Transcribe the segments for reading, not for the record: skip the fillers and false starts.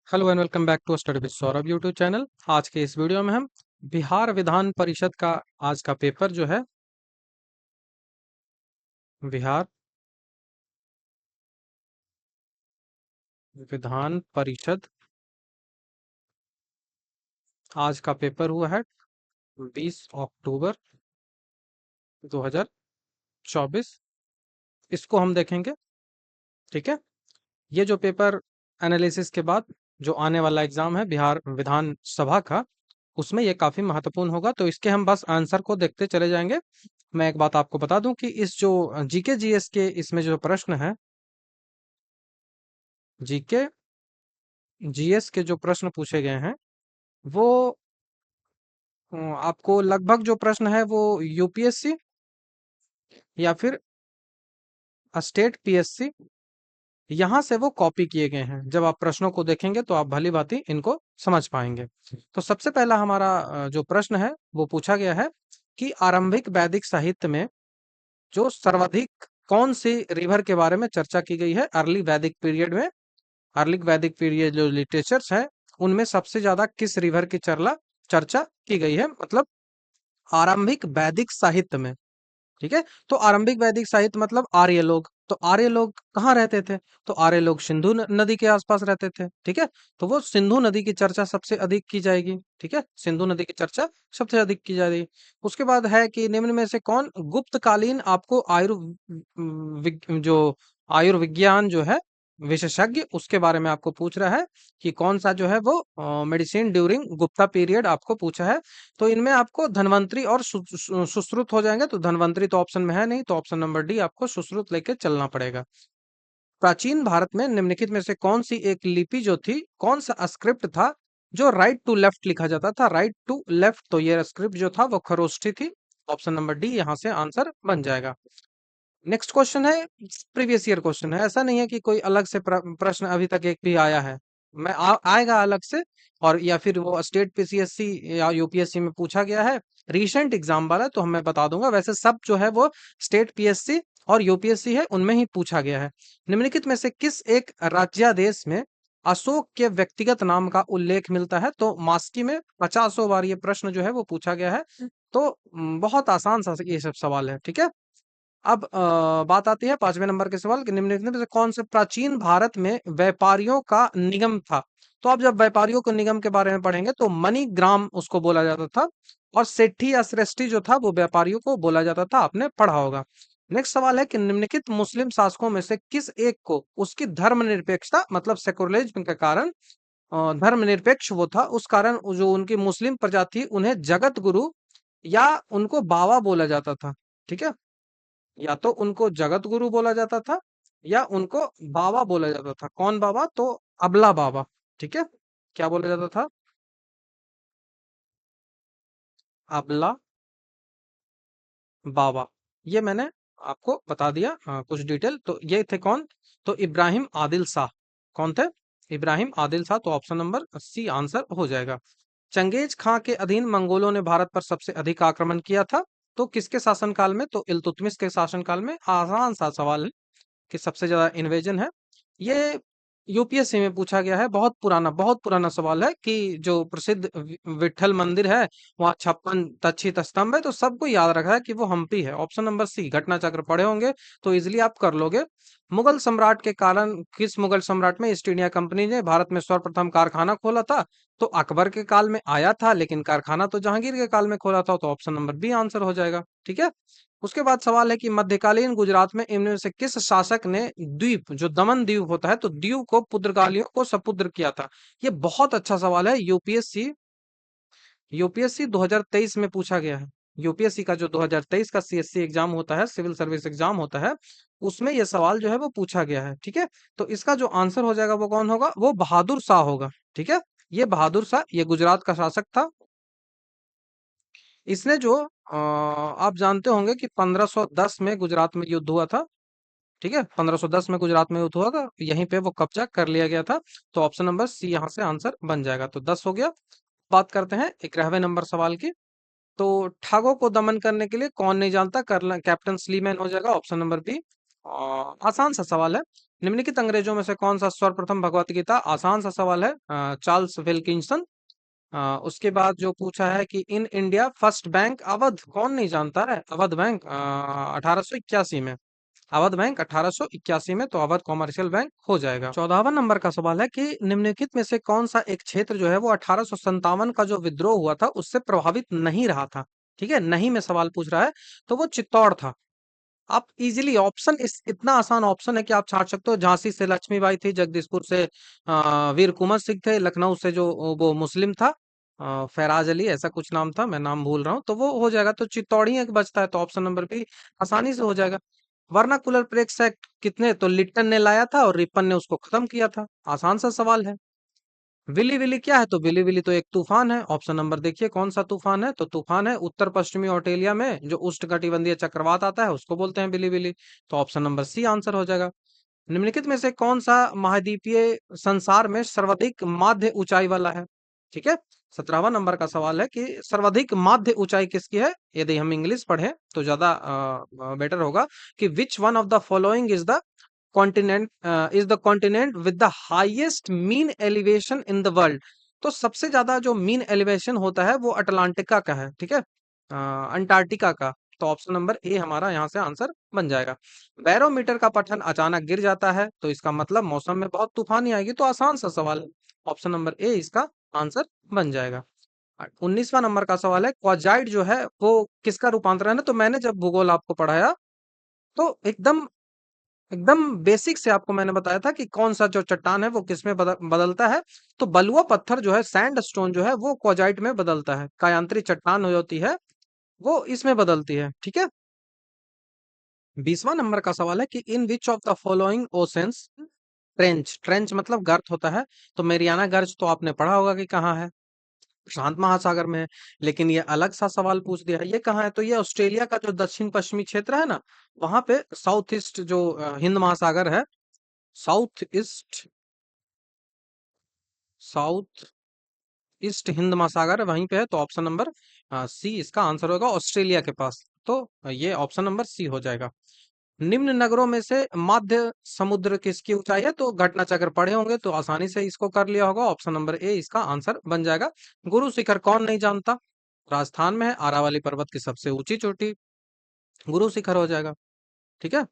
Hello and welcome back to study with Saurabh YouTube channel. आज के इस वीडियो में हम बिहार विधान परिषद का आज का पेपर जो है बिहार विधान परिषद आज का पेपर हुआ है 20 अक्टूबर 2024। इसको हम देखेंगे। ठीक है, ये जो पेपर एनालिसिस के बाद जो आने वाला एग्जाम है बिहार विधान सभा का, उसमें ये काफी महत्वपूर्ण होगा। तो इसके हम बस आंसर को देखते चले जाएंगे। मैं एक बात आपको बता दूं कि इस जो जीके जीएस के इसमें जो प्रश्न है, जीके जीएस के जो प्रश्न पूछे गए हैं वो आपको लगभग जो प्रश्न है वो यूपीएससी या फिर स्टेट पीएससी यहाँ से वो कॉपी किए गए हैं। जब आप प्रश्नों को देखेंगे तो आप भली भांति इनको समझ पाएंगे। तो सबसे पहला हमारा जो प्रश्न है वो पूछा गया है कि आरंभिक वैदिक साहित्य में जो सर्वाधिक कौन सी रिवर के बारे में चर्चा की गई है अर्ली वैदिक पीरियड में। अर्ली वैदिक पीरियड जो लिटरेचर्स है उनमें सबसे ज्यादा किस रिवर की चर्चा की गई है, मतलब आरंभिक वैदिक साहित्य में। ठीक है, तो आरंभिक वैदिक साहित्य मतलब आर्य लोग। तो आर्य लोग कहाँ रहते थे? तो आर्य लोग सिंधु नदी के आसपास रहते थे। ठीक है, तो वो सिंधु नदी की चर्चा सबसे अधिक की जाएगी। ठीक है, सिंधु नदी की चर्चा सबसे अधिक की जाएगी। उसके बाद है कि निम्न में से कौन गुप्तकालीन आपको जो आयुर्विज्ञान जो है विशेषज्ञ, उसके बारे में आपको पूछ रहा है कि कौन सा जो है वो मेडिसिन ड्यूरिंग गुप्ता पीरियड आपको पूछा है। तो इनमें आपको धन्वंतरी और सुश्रुत हो जाएंगे। तो धन्वंतरी तो ऑप्शन में है नहीं, तो ऑप्शन नंबर डी आपको सुश्रुत लेके चलना पड़ेगा। प्राचीन भारत में निम्नलिखित में से कौन सी एक लिपि जो थी, कौन सा स्क्रिप्ट था जो राइट टू लेफ्ट लिखा जाता था? राइट टू लेफ्ट, तो ये स्क्रिप्ट जो था वो खरोष्ठी थी। ऑप्शन नंबर डी यहाँ से आंसर बन जाएगा। नेक्स्ट क्वेश्चन है, प्रीवियस ईयर क्वेश्चन है, ऐसा नहीं है कि कोई अलग से प्रश्न अभी तक एक भी आया है। आएगा अलग से, और या फिर वो स्टेट पीसीएससी या यूपीएससी में पूछा गया है रीसेंट एग्जाम वाला, तो मैं बता दूंगा। वैसे सब जो है वो स्टेट पीएससी और यूपीएससी है उनमें ही पूछा गया है। निम्नलिखित में से किस एक राज्यादेश में अशोक के व्यक्तिगत नाम का उल्लेख मिलता है? तो मास्की में 50 बार ये प्रश्न जो है वो पूछा गया है। तो बहुत आसान सा ये सब सवाल है। ठीक है, अब बात आती है 5वें नंबर के सवाल कि निम्नलिखित में से कौन से प्राचीन भारत में व्यापारियों का निगम था? तो आप जब व्यापारियों के निगम के बारे में पढ़ेंगे तो मणिग्राम उसको बोला जाता था, और सेठी या श्रेष्ठी जो था वो व्यापारियों को बोला जाता था। आपने पढ़ा होगा। नेक्स्ट सवाल है कि निम्नलिखित मुस्लिम शासकों में से किस एक को उसकी धर्मनिरपेक्षता मतलब सेकुलरिज्म के कारण धर्मनिरपेक्ष वो था, उस कारण जो उनकी मुस्लिम प्रजा थी उन्हें जगत गुरु या उनको बाबा बोला जाता था। ठीक है, या तो उनको जगत गुरु बोला जाता था या उनको बाबा बोला जाता था। कौन बाबा? तो अबला बाबा। ठीक है, क्या बोला जाता था? अबला बाबा। ये मैंने आपको बता दिया कुछ डिटेल। तो ये थे कौन? तो इब्राहिम आदिल शाह। कौन थे? इब्राहिम आदिल शाह। तो ऑप्शन नंबर सी आंसर हो जाएगा। चंगेज खां के अधीन मंगोलों ने भारत पर सबसे अधिक आक्रमण किया था, तो किसके शासनकाल में? तो इल्तुतमिश के शासनकाल में। आसान सा सवाल है कि सबसे ज्यादा इन्वेजन है। ये यूपीएससी में पूछा गया है। बहुत पुराना सवाल है कि जो प्रसिद्ध विठल मंदिर है वहाँ 56 तक्षित स्तंभ है, तो सबको याद रखा है कि वो हम्पी है। ऑप्शन नंबर सी, घटना चक्र पढ़े होंगे तो इजिली आप कर लोगे। मुगल सम्राट के कारण किस मुगल सम्राट में ईस्ट इंडिया कंपनी ने भारत में सर्वप्रथम कारखाना खोला था? तो अकबर के काल में आया था, लेकिन कारखाना तो जहांगीर के काल में खोला था। तो ऑप्शन नंबर बी आंसर हो जाएगा। ठीक है, उसके बाद सवाल है कि मध्यकालीन गुजरात में इनमें से किस शासक ने द्वीप जो दमन द्वीप होता है तो द्वीप को पुर्तगालियों को सपुद्र किया था? ये बहुत अच्छा सवाल है। यूपीएससी 2023 में पूछा गया है। यूपीएससी का जो 2023 का सीएससी एग्जाम होता है, सिविल सर्विस एग्जाम होता है, उसमें ये सवाल जो है वो पूछा गया है। ठीक है, तो इसका जो आंसर हो जाएगा वो कौन होगा? वो बहादुर शाह होगा। ठीक है, ये बहादुर शाह ये गुजरात का शासक था। इसने जो आप जानते होंगे कि 1510 में गुजरात में युद्ध हुआ था। ठीक है, 1510 में गुजरात में युद्ध हुआ था, यहीं पे वो कब्जा कर लिया गया था। तो ऑप्शन नंबर सी यहाँ से आंसर बन जाएगा। तो 10 हो गया। बात करते हैं 11वें नंबर सवाल की। तो ठागों को दमन करने के लिए कौन नहीं जानता? कैप्टन स्लीमैन हो जाएगा। Option number B. आसान सा सवाल है। निम्नलिखित अंग्रेजों में से कौन सा सर्वप्रथम भगवत गीता, आसान सा सवाल है, चार्ल्स विल्किंसन। उसके बाद जो पूछा है कि in India first bank Awadh, कौन नहीं जानता है अवध बैंक, 1881 में। अवध बैंक 1881 में, तो अवध कॉमर्शियल बैंक हो जाएगा। 14वां नंबर का सवाल है कि निम्नलिखित में से कौन सा एक क्षेत्र जो है वो 1857 का जो विद्रोह हुआ था उससे प्रभावित नहीं रहा था। ठीक है, नहीं में सवाल पूछ रहा है, तो वो चित्तौड़ था। आप इजीली ऑप्शन, इस इतना आसान ऑप्शन है कि आप छांट सकते हो। झांसी से लक्ष्मीबाई थी, जगदीशपुर से वीर कुंवर सिंह थे, लखनऊ से जो वो मुस्लिम था, फैराज अली ऐसा कुछ नाम था, मैं नाम भूल रहा हूँ, तो वो हो जाएगा। तो चित्तौड़ी एक बचता है, तो ऑप्शन नंबर बी आसानी से हो जाएगा। वर्नाकुलर प्रेस एक्ट कितने, तो लिट्टन ने लाया था और रिपन ने उसको खत्म किया था। आसान सा सवाल है। विली विली क्या है, तो विली विली तो एक तूफान है। ऑप्शन नंबर देखिए कौन सा तूफान है, तो तूफान है उत्तर पश्चिमी ऑस्ट्रेलिया में जो उष्णकटिबंधीय चक्रवात आता है उसको बोलते हैं विली विली। तो ऑप्शन नंबर सी आंसर हो जाएगा। निम्नलिखित में से कौन सा महाद्वीपीय संसार में सर्वाधिक माध्य ऊंचाई वाला है। ठीक है, 17वां नंबर का सवाल है कि सर्वाधिक माध्य ऊंचाई किसकी है। यदि हम इंग्लिश पढ़ें तो ज्यादा बेटर होगा कि which one of the following is the continent, is the continent with the highest mean elevation in the world. तो सबसे ज्यादा जो मीन एलिवेशन होता है वो अटलांटिका का है। ठीक है, अंटार्कटिका का। तो ऑप्शन नंबर ए हमारा यहाँ से आंसर बन जाएगा। बैरोमीटर का पठन अचानक गिर जाता है तो इसका मतलब मौसम में बहुत तूफानी आएगी, तो आसान सा सवाल है। ऑप्शन नंबर ए इसका आंसर बन जाएगा। 19वां नंबर का सवाल है, क्वाजाइट जो है वो किसका रूपांतरण है। तो मैंने जब भूगोल आपको पढ़ाया तो एकदम एकदम बेसिक से आपको मैंने बताया था कि कौन सा जो चट्टान है वो किसमें बदलता है। तो बलुआ पत्थर जो है, सैंड स्टोन जो है वो क्वाजाइट में बदलता है। कायांतरी चट्टान हो जाती है वो इसमें बदलती है। ठीक है, 20वां नंबर का सवाल है कि in which of the following oceans trench, trench मतलब गर्त होता है। तो मेरियाना गर्ज तो आपने पढ़ा होगा कि कहाँ है, शांत महासागर में है। लेकिन ये अलग सा सवाल पूछ दिया है, ये कहाँ है, तो ये ऑस्ट्रेलिया का जो दक्षिण पश्चिमी क्षेत्र है ना, वहां पे साउथ ईस्ट जो हिंद महासागर है, south east, south east Hind महासागर है, वहीं पे है। तो ऑप्शन नंबर सी इसका आंसर होगा, ऑस्ट्रेलिया के पास। तो ये ऑप्शन नंबर सी हो जाएगा। निम्न नगरों में से मध्य समुद्र किसकी ऊंचाई है, तो घटना चक्र पढ़े होंगे तो आसानी से इसको कर लिया होगा। ऑप्शन नंबर ए इसका आंसर बन जाएगा। गुरु शिखर कौन नहीं जानता, राजस्थान में है, अरावली पर्वत की सबसे ऊंची चोटी गुरु शिखर हो जाएगा। ठीक है,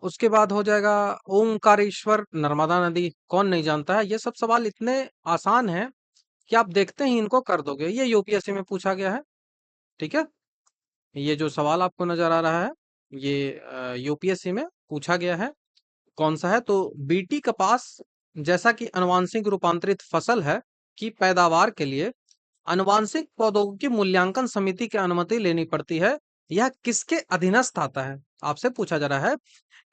उसके बाद हो जाएगा ओंकारेश्वर नर्मदा नदी कौन नहीं जानता है। ये सब सवाल इतने आसान हैं कि आप देखते ही इनको कर दोगे, ये यूपीएससी में पूछा गया है। ठीक है, ये जो सवाल आपको नजर आ रहा है ये यूपीएससी में पूछा गया है। कौन सा है, तो बीटी कपास जैसा कि अनुवांशिक रूपांतरित फसल है की पैदावार के लिए आनुवांशिक प्रौद्योगिकी मूल्यांकन समिति की अनुमति लेनी पड़ती है। यह किसके अधीनस्थ आता है, आपसे पूछा जा रहा है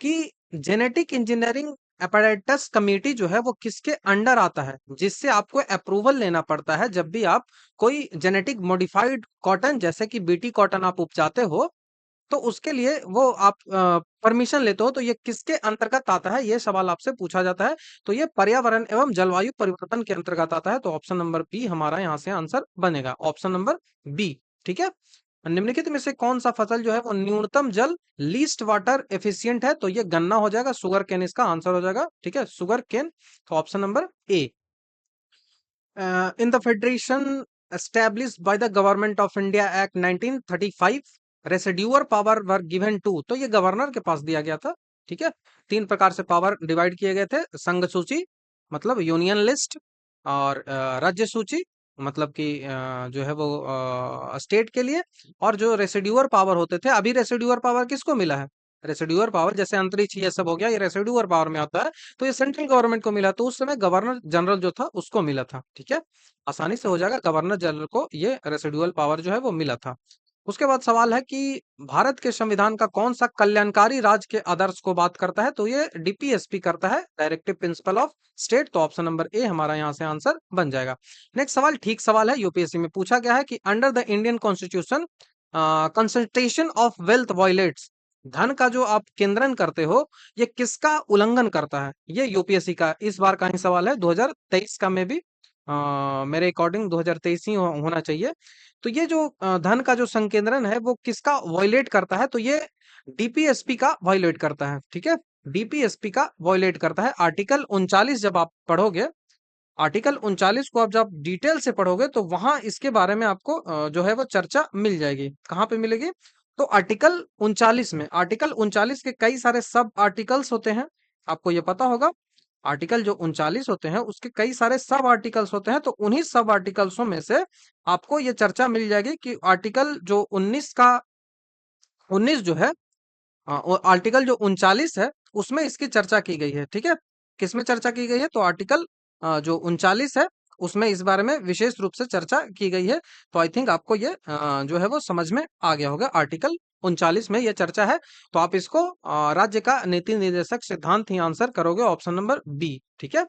कि जेनेटिक इंजीनियरिंग अपैरेटस कमेटी जो है वो किसके अंडर आता है, जिससे आपको अप्रूवल लेना पड़ता है जब भी आप कोई जेनेटिक मॉडिफाइड कॉटन जैसे कि बीटी कॉटन आप उपजाते हो, तो उसके लिए वो आप परमिशन लेते हो, तो ये किसके अंतर्गत आता है, ये सवाल आपसे पूछा जाता है। तो ये पर्यावरण एवं जलवायु परिवर्तन के अंतर्गत आता है। तो ऑप्शन नंबर बी हमारा यहाँ से आंसर बनेगा, ऑप्शन नंबर बी। ठीक है, निम्नलिखित में से कौन सा फसल जो है वो न्यूनतम जल लीस्ट वाटर एफिशिएंट है, तो ये गन्ना हो जाएगा, शुगर केन इसका आंसर हो जाएगा। ठीक है, शुगर केन। तो option number A. In the federation established by the government of India Act 1935 residuary power were given to, तो ये गवर्नर के पास दिया गया था। ठीक है, तीन प्रकार से पावर डिवाइड किए गए थे, संघ सूची मतलब यूनियन लिस्ट, और राज्य सूची मतलब कि जो है वो स्टेट के लिए, और जो रेसिड्यूअर पावर होते थे। अभी रेसिड्यूअर पावर किसको मिला है, रेसिड्यूअर पावर जैसे अंतरिक्ष ये सब हो गया, ये रेसिड्यूअर पावर में आता है। तो ये सेंट्रल गवर्नमेंट को मिला, तो उस समय गवर्नर जनरल जो था उसको मिला था। ठीक है, आसानी से हो जाएगा, गवर्नर जनरल को ये रेसिडुअल पावर जो है वो मिला था। उसके बाद सवाल है कि भारत के संविधान का कौन सा कल्याणकारी राज्य के आदर्श को बात करता है, तो ये डीपीएसपी करता है, डायरेक्टिव प्रिंसिपल ऑफ स्टेट। तो ऑप्शन नंबर ए हमारा यहाँ से आंसर बन जाएगा। नेक्स्ट सवाल ठीक सवाल है, यूपीएससी में पूछा गया है कि under the Indian constitution concentration of wealth violets, धन का जो आप केंद्रण करते हो ये किसका उल्लंघन करता है, ये यूपीएससी का इस बार का ही सवाल है, 2023 का में भी मेरे अकॉर्डिंग 2023 ही होना चाहिए। तो ये जो धन का जो संकेंद्रण है वो किसका वॉयलेट करता है, तो ये डीपीएसपी का वायलेट करता है, ठीक है, डीपीएसपी का वायलेट करता है। आर्टिकल 39 जब आप पढ़ोगे, आर्टिकल 39 को आप जब डिटेल से पढ़ोगे तो वहां इसके बारे में आपको जो है वो चर्चा मिल जाएगी। कहाँ पे मिलेगी? तो आर्टिकल 39 में, आर्टिकल 39 के कई सारे सब आर्टिकल्स होते हैं, आपको ये पता होगा। आर्टिकल जो 39 होते हैं उसके कई सारे सब आर्टिकल्स होते हैं, तो उन्हीं सब आर्टिकल्सों में से आपको ये चर्चा मिल जाएगी कि आर्टिकल जो 19 का 19 जो है, और आर्टिकल जो 39 है उसमें इसकी चर्चा की गई है, ठीक है। किसमें चर्चा की गई है? तो आर्टिकल जो 39 है उसमें इस बारे में विशेष रूप से चर्चा की गई है। तो आई थिंक आपको ये जो है वो समझ में आ गया होगा। आर्टिकल 39 में ये चर्चा है, तो आप इसको राज्य का नीति निर्देशक सिद्धांत ही आंसर करोगे, ऑप्शन नंबर बी, ठीक है।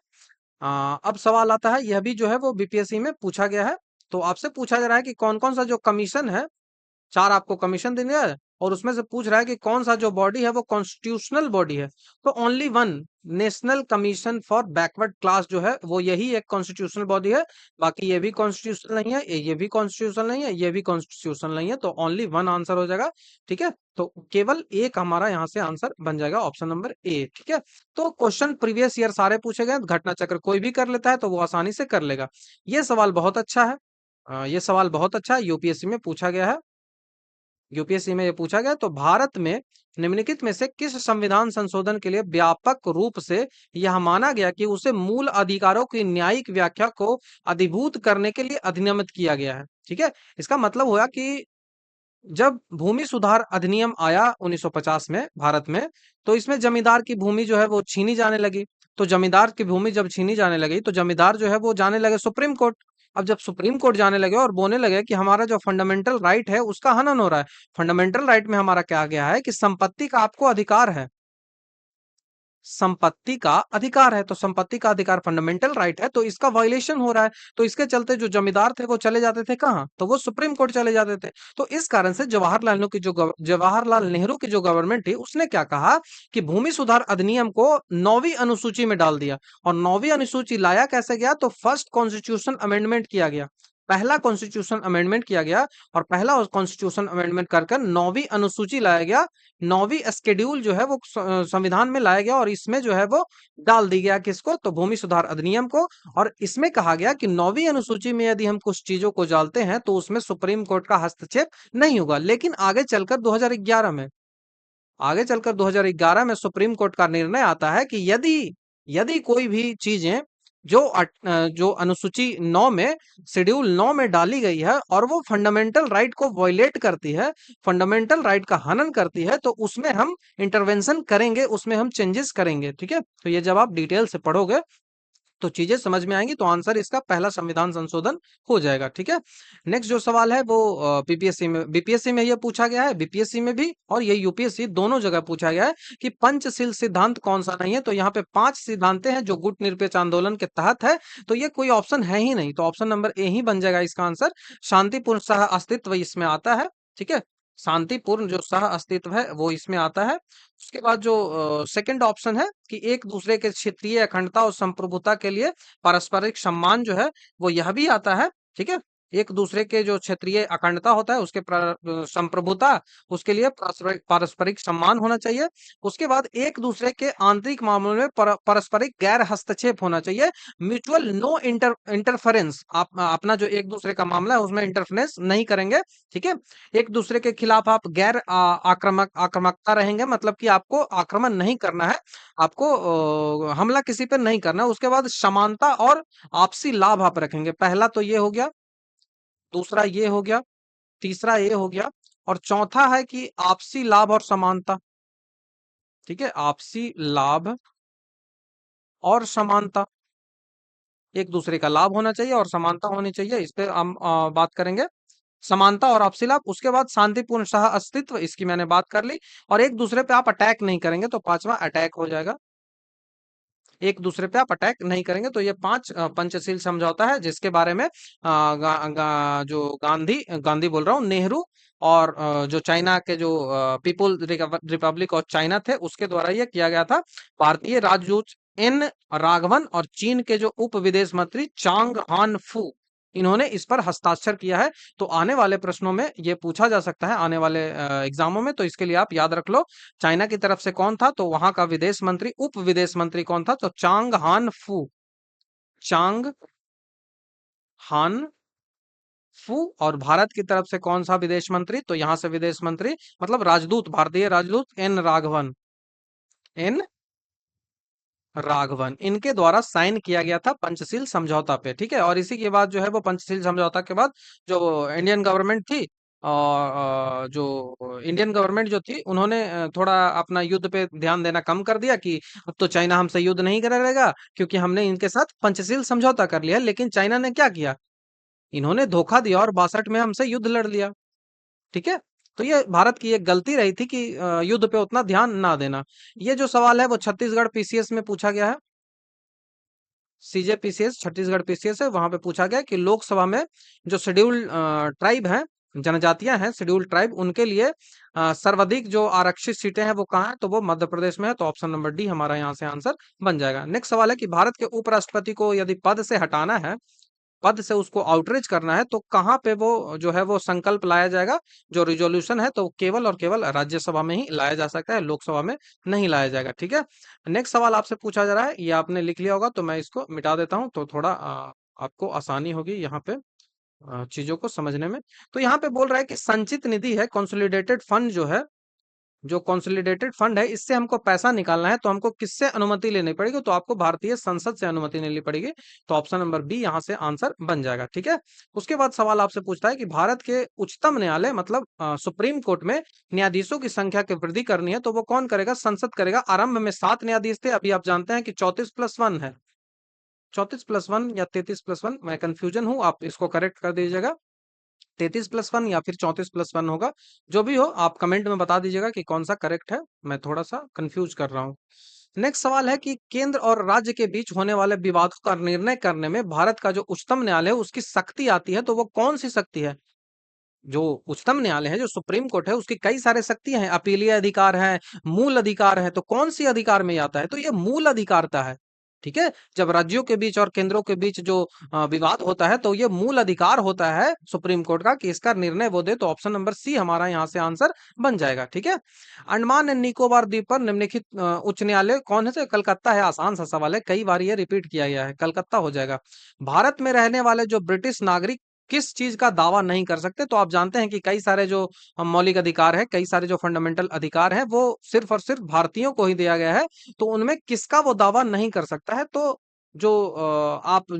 अब सवाल आता है, यह भी जो है वो बीपीएससी में पूछा गया है। तो आपसे पूछा जा रहा है कि कौन कौन सा जो कमीशन है, 4 आपको कमीशन देने हैं, और उसमें से पूछ रहा है कि कौन सा जो बॉडी है वो कॉन्स्टिट्यूशनल बॉडी है। तो only one, national commission for backward class जो है वो यही एक कॉन्स्टिट्यूशनल बॉडी है। बाकी ये भी कॉन्स्टिट्यूशनल नहीं है, ये भी कॉन्स्टिट्यूशनल नहीं है, ये भी कॉन्स्टिट्यूशनल नहीं है। तो ओनली वन आंसर हो जाएगा, ठीक है। तो केवल एक हमारा यहाँ से आंसर बन जाएगा, ऑप्शन नंबर ए, ठीक है। तो क्वेश्चन प्रीवियस ईयर सारे पूछे गए, घटना चक्र कोई भी कर लेता है तो वो आसानी से कर लेगा। ये सवाल बहुत अच्छा है, ये सवाल बहुत अच्छा है, यूपीएससी में पूछा गया है। यूपीएससी में ये पूछा गया, तो भारत में निम्नलिखित में से किस संविधान संशोधन के लिए व्यापक रूप से यह माना गया कि उसे मूल अधिकारों की न्यायिक व्याख्या को अधिभूत करने के लिए अधिनियमित किया गया है? ठीक है, इसका मतलब हुआ कि जब भूमि सुधार अधिनियम आया 1950 में भारत में, तो इसमें जमींदार की भूमि जो है वो छीनी जाने लगी। तो जमींदार की भूमि जब छीनी जाने लगी तो जमींदार जो है वो जाने लगे सुप्रीम कोर्ट। अब जब सुप्रीम कोर्ट जाने लगे और बोलने लगे कि हमारा जो फंडामेंटल राइट है उसका हनन हो रहा है, फंडामेंटल राइट में हमारा क्या गया है कि संपत्ति का आपको अधिकार है, संपत्ति का अधिकार है, तो संपत्ति का अधिकार फंडामेंटल राइट है, तो इसका वायलेशन हो रहा है। तो इसके चलते जो जमींदार थे वो चले जाते थे कहाँ? तो वो सुप्रीम कोर्ट चले जाते थे। तो इस कारण से जवाहरलाल नेहरू की जो गवर्नमेंट थी उसने क्या कहा कि भूमि सुधार अधिनियम को 9वीं अनुसूची में डाल दिया। और 9वीं अनुसूची लाया कैसे गया? तो फर्स्ट कॉन्स्टिट्यूशन अमेंडमेंट किया गया, पहला कॉन्स्टिट्यूशन अमेंडमेंट किया गया, और पहला कॉन्स्टिट्यूशन अमेंडमेंट कर 9वीं अनुसूची लाया गया, 9वीं शेड्यूल जो है वो संविधान में लाया गया, और इसमें जो है वो डाल दी गया किसको? तो भूमि सुधार अधिनियम को। और इसमें कहा गया कि 9वीं अनुसूची में यदि हम कुछ चीजों को डालते हैं तो उसमें सुप्रीम कोर्ट का हस्तक्षेप नहीं होगा। लेकिन आगे चलकर 2011 में, आगे चलकर 2011 में सुप्रीम कोर्ट का निर्णय आता है कि यदि यदि कोई भी चीजें जो जो अनुसूची 9 में, शेड्यूल 9 में डाली गई है और वो फंडामेंटल राइट को वायलेट करती है, फंडामेंटल राइट का हनन करती है, तो उसमें हम इंटरवेंशन करेंगे, उसमें हम चेंजेस करेंगे, ठीक है। तो ये जब आप डिटेल से पढ़ोगे तो चीजें समझ में आएंगी, तो आंसर इसका पहला संविधान संशोधन हो जाएगा, ठीक है। नेक्स्ट जो सवाल है वो बीपीएससी में ये पूछा गया है, बीपीएससी में भी और ये यूपीएससी दोनों जगह पूछा गया है कि पंचशील सिद्धांत कौन सा नहीं है। तो यहाँ पे 5 सिद्धांत हैं जो गुट निरपेक्ष आंदोलन के तहत है, तो ये कोई ऑप्शन है ही नहीं, तो ऑप्शन नंबर ए ही बन जाएगा इसका आंसर। शांतिपूर्ण सह अस्तित्व इसमें आता है, ठीक है, शांतिपूर्ण जो सह अस्तित्व है वो इसमें आता है। उसके बाद जो सेकंड ऑप्शन है कि एक दूसरे के क्षेत्रीय अखंडता और संप्रभुता के लिए पारस्परिक सम्मान जो है वो यह भी आता है, ठीक है। एक दूसरे के जो क्षेत्रीय अखंडता होता है उसके संप्रभुता, उसके लिए पारस्परिक पारस्परिक सम्मान होना चाहिए। उसके बाद एक दूसरे के आंतरिक मामलों में पारस्परिक गैर हस्तक्षेप होना चाहिए, म्यूचुअल नो इंटरफेरेंस, आप अपना जो एक दूसरे का मामला है उसमें इंटरफेरेंस नहीं करेंगे, ठीक है। एक दूसरे के खिलाफ आप गैर आक्रामकता रहेंगे, मतलब कि आपको आक्रमण नहीं करना है, आपको हमला किसी पर नहीं करना है। उसके बाद समानता और आपसी लाभ आप रखेंगे, पहला तो ये हो गया, दूसरा ये हो गया, तीसरा ये हो गया, और चौथा है कि आपसी लाभ और समानता, ठीक है, आपसी लाभ और समानता, एक दूसरे का लाभ होना चाहिए और समानता होनी चाहिए, इस पे हम बात करेंगे, समानता और आपसी लाभ। उसके बाद शांतिपूर्ण सह अस्तित्व, इसकी मैंने बात कर ली, और एक दूसरे पे आप अटैक नहीं करेंगे, तो पांचवा अटैक हो जाएगा, एक दूसरे पे आप अटैक नहीं करेंगे। तो ये 5 पंचशील समझौता है जिसके बारे में जो गांधी बोल रहा हूँ, नेहरू और जो चाइना के जो पीपुल रिपब्लिक ऑफ चाइना थे उसके द्वारा ये किया गया था। भारतीय राजदूत एन राघवन और चीन के जो उप विदेश मंत्री चांग हान फू, इन्होंने इस पर हस्ताक्षर किया है। तो आने वाले प्रश्नों में ये पूछा जा सकता है, आने वाले एग्जामों में, तो इसके लिए आप याद रख लो। चाइना की तरफ से कौन था, तो वहां का विदेश मंत्री, उप विदेश मंत्री कौन था, तो चांग हान फू, चांग हान फू। और भारत की तरफ से कौन सा विदेश मंत्री, तो यहाँ से विदेश मंत्री मतलब राजदूत, भारतीय राजदूत एन राघवन, एन राघवन, इनके द्वारा साइन किया गया था पंचशील समझौता पे, ठीक है। और इसी के बाद जो है वो पंचशील समझौता के बाद जो इंडियन गवर्नमेंट थी, और जो इंडियन गवर्नमेंट जो थी, उन्होंने थोड़ा अपना युद्ध पे ध्यान देना कम कर दिया कि अब तो चाइना हमसे युद्ध नहीं करेगा, क्योंकि हमने इनके साथ पंचशील समझौता कर लिया। लेकिन चाइना ने क्या किया, इन्होंने धोखा दिया और 62 में हमसे युद्ध लड़ लिया, ठीक है। तो ये भारत की एक गलती रही थी कि युद्ध पे उतना ध्यान ना देना। ये जो सवाल है वो छत्तीसगढ़ पीसीएस में पूछा गया है, सीजे पीसीएस, छत्तीसगढ़ पीसीएस है, वहां पे पूछा गया कि लोकसभा में जो शेड्यूल्ड ट्राइब हैं, जनजातियां हैं, शेड्यूल्ड ट्राइब, उनके लिए सर्वाधिक जो आरक्षित सीटें हैं वो कहाँ है, तो वो मध्य प्रदेश में है। तो ऑप्शन नंबर डी हमारा यहाँ से आंसर बन जाएगा। नेक्स्ट सवाल है कि भारत के उपराष्ट्रपति को यदि पद से हटाना है, पद से उसको आउटरीच करना है, तो कहाँ पे वो जो है वो संकल्प लाया जाएगा, जो रिजोल्यूशन है, तो केवल और केवल राज्यसभा में ही लाया जा सकता है, लोकसभा में नहीं लाया जाएगा, ठीक है। नेक्स्ट सवाल आपसे पूछा जा रहा है, ये आपने लिख लिया होगा, तो मैं इसको मिटा देता हूँ, तो थोड़ा आपको आसानी होगी यहाँ पे चीजों को समझने में। तो यहाँ पे बोल रहा है कि संचित निधि है, कंसोलिडेटेड फंड जो है, जो कंसोलिडेटेड फंड है, इससे हमको पैसा निकालना है, तो हमको किससे अनुमति लेनी पड़ेगी, तो आपको भारतीय संसद से अनुमति लेनी पड़ेगी। तो ऑप्शन नंबर बी यहाँ से आंसर बन जाएगा, ठीक है। उसके बाद सवाल आपसे पूछता है कि भारत के उच्चतम न्यायालय मतलब सुप्रीम कोर्ट में न्यायाधीशों की संख्या की वृद्धि करनी है, तो वो कौन करेगा, संसद करेगा। आरंभ में 7 न्यायाधीश थे, अभी आप जानते हैं कि 34+1 है, 34+1 या 33+1, मैं कंफ्यूजन हूँ, आप इसको करेक्ट कर दीजिएगा। 33+1 या फिर 34+1 होगा, जो भी हो आप कमेंट में बता दीजिएगा कि कौन सा करेक्ट है, मैं थोड़ा सा कंफ्यूज कर रहा हूँ। नेक्स्ट सवाल है कि केंद्र और राज्य के बीच होने वाले विवादों का निर्णय करने में भारत का जो उच्चतम न्यायालय है उसकी शक्ति आती है, तो वो कौन सी शक्ति है। जो उच्चतम न्यायालय है, जो सुप्रीम कोर्ट है, उसकी कई सारे शक्तियां हैं, अपीलीय अधिकार है, मूल अधिकार है, तो कौन सी अधिकार में आता है, तो ये मूल अधिकारता है, ठीक है। जब राज्यों के बीच और केंद्रों के बीच जो विवाद होता है, तो ये मूल अधिकार होता है सुप्रीम कोर्ट का कि इसका निर्णय वो दे। तो ऑप्शन नंबर सी हमारा यहाँ से आंसर बन जाएगा, ठीक है। अंडमान एंड निकोबार द्वीप पर निम्नलिखित उच्च न्यायालय कौन है, तो कलकत्ता है। आसान सा सवाल है, कई बार ये रिपीट किया गया है, कलकत्ता हो जाएगा। भारत में रहने वाले जो ब्रिटिश नागरिक किस चीज का दावा नहीं कर सकते, तो आप जानते हैं कि कई सारे जो मौलिक अधिकार है, कई सारे जो फंडामेंटल अधिकार है, वो सिर्फ और सिर्फ भारतीयों को ही दिया गया है। तो उनमें किसका वो दावा नहीं कर सकता है, तो जो आप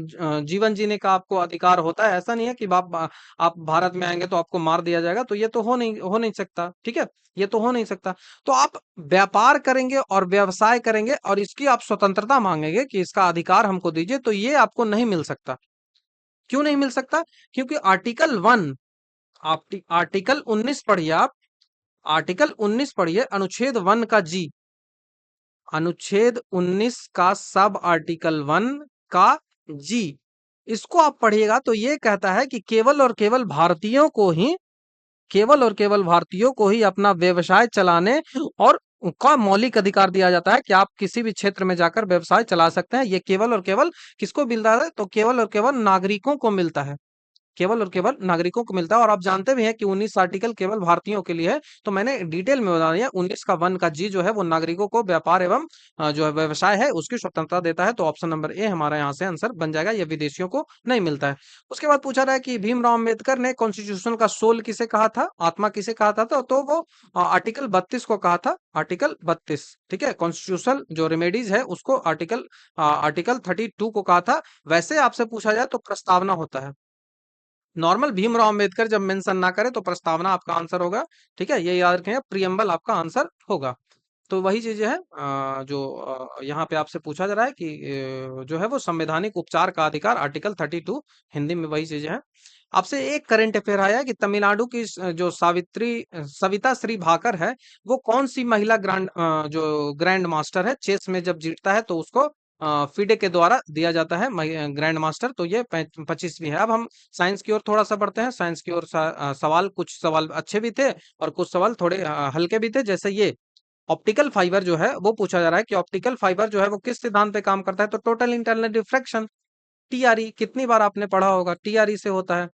जीवन जीने का आपको अधिकार होता है, ऐसा नहीं है कि आप भारत में आएंगे तो आपको मार दिया जाएगा, तो ये तो हो नहीं सकता, ठीक है। ये तो हो नहीं सकता। तो आप व्यापार करेंगे और व्यवसाय करेंगे और इसकी आप स्वतंत्रता मांगेंगे कि इसका अधिकार हमको दीजिए, तो ये आपको नहीं मिल सकता। क्यों नहीं मिल सकता, क्योंकि आर्टिकल 1, आप आर्टिकल 19 पढ़िए, आप आर्टिकल 19 पढ़िए, अनुच्छेद 1 का जी, अनुच्छेद 19 का सब आर्टिकल 1 का जी, इसको आप पढ़िएगा तो ये कहता है कि केवल और केवल भारतीयों को ही, केवल और केवल भारतीयों को ही अपना व्यवसाय चलाने और का मौलिक अधिकार दिया जाता है कि आप किसी भी क्षेत्र में जाकर व्यवसाय चला सकते हैं। ये केवल और केवल किसको मिलता है, तो केवल और केवल नागरिकों को मिलता है, केवल और केवल नागरिकों को मिलता है। और आप जानते भी हैं कि 19 आर्टिकल केवल भारतीयों के लिए है, तो मैंने डिटेल में बता दिया। 19 का 1 का जी जो है वो नागरिकों को व्यापार एवं जो है व्यवसाय है उसकी स्वतंत्रता देता है। तो ऑप्शन नंबर ए हमारा यहाँ से आंसर बन जाएगा, ये विदेशियों को नहीं मिलता है। उसके बाद पूछा रहा है कि भीमराव अम्बेडकर ने कॉन्स्टिट्यूशन का सोल किसे कहा था, आत्मा किसे कहा था, तो वो आर्टिकल 32 को कहा था, आर्टिकल 32, ठीक है। कॉन्स्टिट्यूशनल जो रेमेडीज है उसको आर्टिकल 32 को कहा था। वैसे आपसे पूछा जाए तो प्रस्तावना होता है, नॉर्मल भीमराव अंबेडकर जब मेंशन ना करे तो प्रस्तावना आपका आंसर होगा, ठीक है। ये याद रखें, प्रियम्बल आपका आंसर होगा। तो वही चीजें हैं जो यहाँ पे आपसे पूछा जा रहा है कि जो है वो संवैधानिक उपचार का अधिकार, आर्टिकल 32, हिंदी में वही चीजें हैं। आपसे एक करंट अफेयर आया कि तमिलनाडु की जो सविता श्री भाकर है, वो कौन सी महिला जो ग्रैंड मास्टर है, चेस में जब जीतता है तो उसको फिडे के द्वारा दिया जाता है ग्रैंड मास्टर। तो ये 25वीं है। अब हम साइंस की ओर थोड़ा सा बढ़ते हैं। साइंस की ओर सवाल, कुछ सवाल अच्छे भी थे और कुछ सवाल थोड़े हल्के भी थे। जैसे ये ऑप्टिकल फाइबर जो है वो पूछा जा रहा है कि ऑप्टिकल फाइबर जो है वो किस सिद्धांत पे काम करता है, तो टोटल इंटरनल रिफ्रैक्शन, टीआरई, कितनी बार आपने पढ़ा होगा, टीआरई से होता है।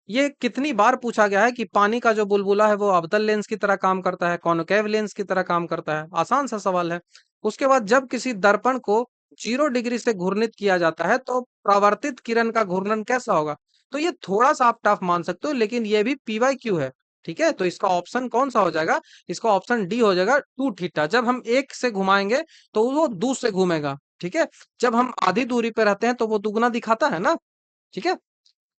ये कितनी बार पूछा गया है कि पानी का जो बुलबुला है वो अवतल लेंस की तरह काम करता है, कॉनकेव लेंस की तरह काम करता है। आसान सा सवाल है। उसके बाद जब किसी दर्पण को 0 डिग्री से घूर्णित किया जाता है तो परावर्तित किरण का घूर्णन कैसा होगा? तो ये थोड़ा सा आप टफ मान सकते हो, लेकिन ये भी पीवाईक्यू है। ठीक है, तो इसका ऑप्शन कौन सा हो जाएगा? इसका ऑप्शन डी हो जाएगा, 2 थीटा। जब हम एक से घुमाएंगे तो वो दो से घूमेगा। ठीक है, जब हम आधी दूरी पे रहते हैं तो वो दुगना दिखाता है ना। ठीक है,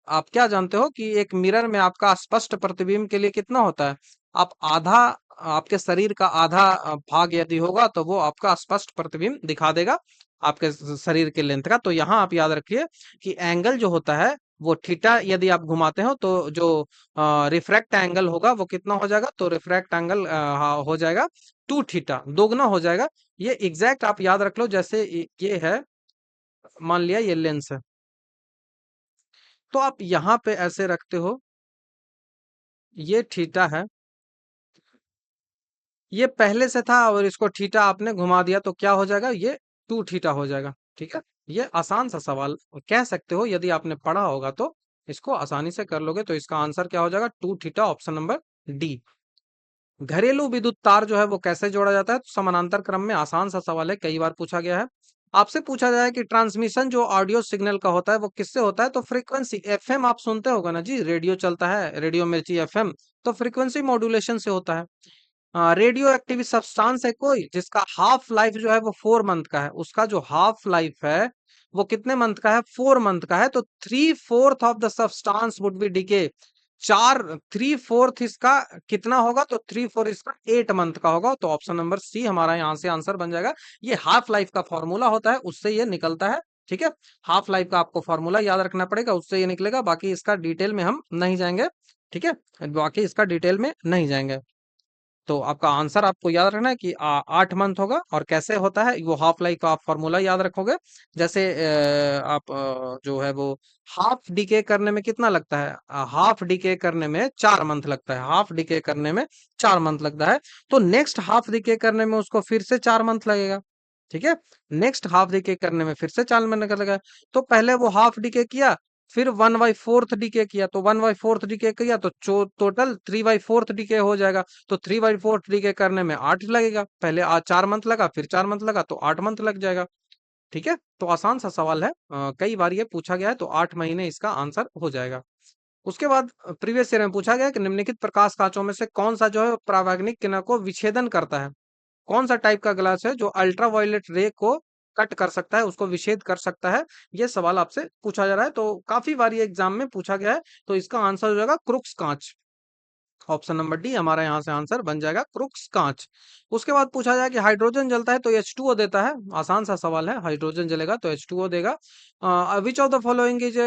आप क्या जानते हो कि एक मिरर में आपका स्पष्ट प्रतिबिंब के लिए कितना होता है? आप आधा, आपके शरीर का आधा भाग यदि होगा तो वो आपका स्पष्ट प्रतिबिंब दिखा देगा आपके शरीर के लेंथ का। तो यहाँ आप याद रखिए कि एंगल जो होता है वो थीटा यदि आप घुमाते हो तो जो रिफ्रैक्ट एंगल होगा वो कितना हो जाएगा? तो रिफ्रैक्ट एंगल हो जाएगा 2 थीटा, दोगुना हो जाएगा। ये एग्जैक्ट आप याद रख लो। जैसे ये है, मान लिया ये लेंस है, तो आप यहाँ पे ऐसे रखते हो, ये थीटा है, ये पहले से था और इसको थीटा आपने घुमा दिया तो क्या हो जाएगा? ये 2 थीटा हो जाएगा। ठीक है, ये आसान सा सवाल कह सकते हो, यदि आपने पढ़ा होगा तो इसको आसानी से कर लोगे। तो इसका आंसर क्या हो जाएगा? 2 थीटा, ऑप्शन नंबर डी। घरेलू विद्युत तार जो है वो कैसे जोड़ा जाता है? तो समानांतर क्रम में। आसान सा सवाल है, कई बार पूछा गया है। आपसे पूछा जाए कि ट्रांसमिशन जो ऑडियो सिग्नल का होता है वो किससे होता है? तो फ्रीक्वेंसी, एफएम आप सुनते होगा ना जी, रेडियो चलता है, रेडियो मिर्ची एफएम, तो फ्रीक्वेंसी मॉड्यूलेशन से होता है। रेडियो एक्टिव सब्सटेंस है कोई जिसका हाफ लाइफ जो है वो 4 मंथ का है, उसका जो हाफ लाइफ है वो कितने मंथ का है? 4 मंथ का है। तो 3/4 of the substance would be decay. 3/4 इसका कितना होगा? तो 3/4 इसका 8 मंथ का होगा। तो ऑप्शन नंबर सी हमारा यहाँ से आंसर बन जाएगा। ये हाफ लाइफ का फॉर्मूला होता है, उससे ये निकलता है। ठीक है, हाफ लाइफ का आपको फॉर्मूला याद रखना पड़ेगा, उससे ये निकलेगा। बाकी इसका डिटेल में हम नहीं जाएंगे। ठीक है, बाकी इसका डिटेल में नहीं जाएंगे। तो आपका आंसर आपको याद रखना है कि 8 मंथ होगा। और कैसे होता है वो हाफ लाइफ का आप फॉर्मूला याद रखोगे। जैसे आप जो है वो हाफ डीके करने में कितना लगता है? हाफ डीके करने में 4 मंथ लगता है, हाफ डीके करने में 4 मंथ लगता है। तो नेक्स्ट हाफ डीके करने में उसको फिर से 4 मंथ लगेगा। ठीक है, नेक्स्ट हाफ डीके करने में फिर से 4 मंथ लगेगा। तो पहले वो हाफ डीके किया, फिर 1/4 डीके किया, तो 1/4 डीके किया तो टोटल 3/4 डीके हो जाएगा। तो 3/4 डीके करने में 8 लगेगा। पहले 4 मंथ लगा, फिर 4 मंथ लगा, तो 8 मंथ लग जाएगा। ठीक है, तो आसान सा सवाल है, कई बार ये पूछा गया है, तो 8 महीने इसका आंसर हो जाएगा। उसके बाद प्रीवियस ईयर में पूछा गया कि निम्नलिखित प्रकाश कांचों में से कौन सा जो है परावैंगनिक किरण को विच्छेदन करता है? कौन सा टाइप का ग्लास है जो अल्ट्रावायलेट रे को कट कर सकता है, उसको विच्छेद कर सकता है? ये सवाल आपसे पूछा जा रहा है, तो काफी बार ये एग्जाम में पूछा गया है। तो इसका आंसर हो जाएगा क्रुक्स कांच। ऑप्शन नंबर डी हमारा यहाँ से आंसर बन जाएगा, क्रुक्स कांच। उसके बाद पूछा जाए कि हाइड्रोजन जलता है तो H2O देता है। आसान सा सवाल है, हाइड्रोजन जलेगा तो H2O देगा। विच ऑफ द फॉलोइंग इज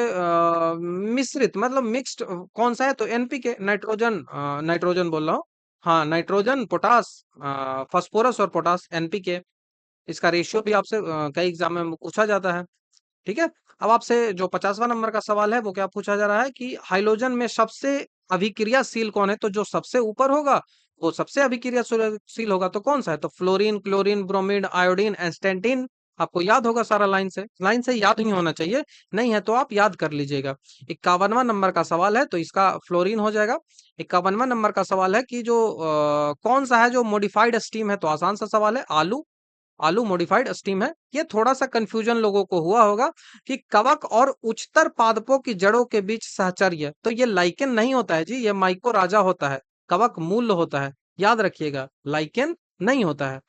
मिश्रित, मतलब मिक्स्ड कौन सा है? तो एनपीके, नाइट्रोजन, नाइट्रोजन बोल रहा हूँ। हाँ, नाइट्रोजन, पोटास, फास्फोरस और पोटास, एनपीके। इसका रेशियो भी आपसे कई एग्जाम में पूछा जाता है। ठीक है, अब आपसे जो 50वां नंबर का सवाल है वो क्या पूछा जा रहा है कि हाइड्रोजन में सबसे अभिक्रियाशील कौन है? तो जो सबसे ऊपर होगा वो सबसे अभिक्रियाशील होगा। तो कौन सा है? तो फ्लोरीन, क्लोरीन, ब्रोमीन, आयोडीन, एस्टेंटिन। आपको याद होगा सारा, लाइन से याद नहीं होना चाहिए, नहीं है तो आप याद कर लीजिएगा। 51वां नंबर का सवाल है तो इसका फ्लोरीन हो जाएगा। 51वां नंबर का सवाल है कि जो कौन सा है जो मॉडिफाइड स्टीम है? तो आसान सा सवाल है, आलू। आलू मॉडिफाइड स्टीम है। ये थोड़ा सा कंफ्यूजन लोगों को हुआ होगा कि कवक और उच्चतर पादपों की जड़ों के बीच सहचर्य, तो ये लाइकेन नहीं होता है जी, ये माइकोराजा होता है, कवक मूल होता है। याद रखिएगा, लाइकेन नहीं होता है।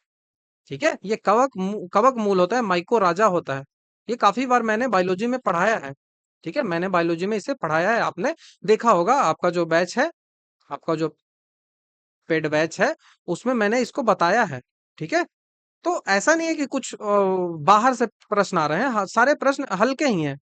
ठीक है, ये कवक मूल होता है, माइकोराजा होता है। ये काफी बार मैंने बायोलॉजी में पढ़ाया है। ठीक है, मैंने बायोलॉजी में इसे पढ़ाया है, आपने देखा होगा। आपका जो बैच है, आपका जो पेड बैच है, उसमें मैंने इसको बताया है। ठीक है, तो ऐसा नहीं है कि कुछ बाहर से प्रश्न आ रहे हैं, हाँ, सारे प्रश्न हल्के ही हैं।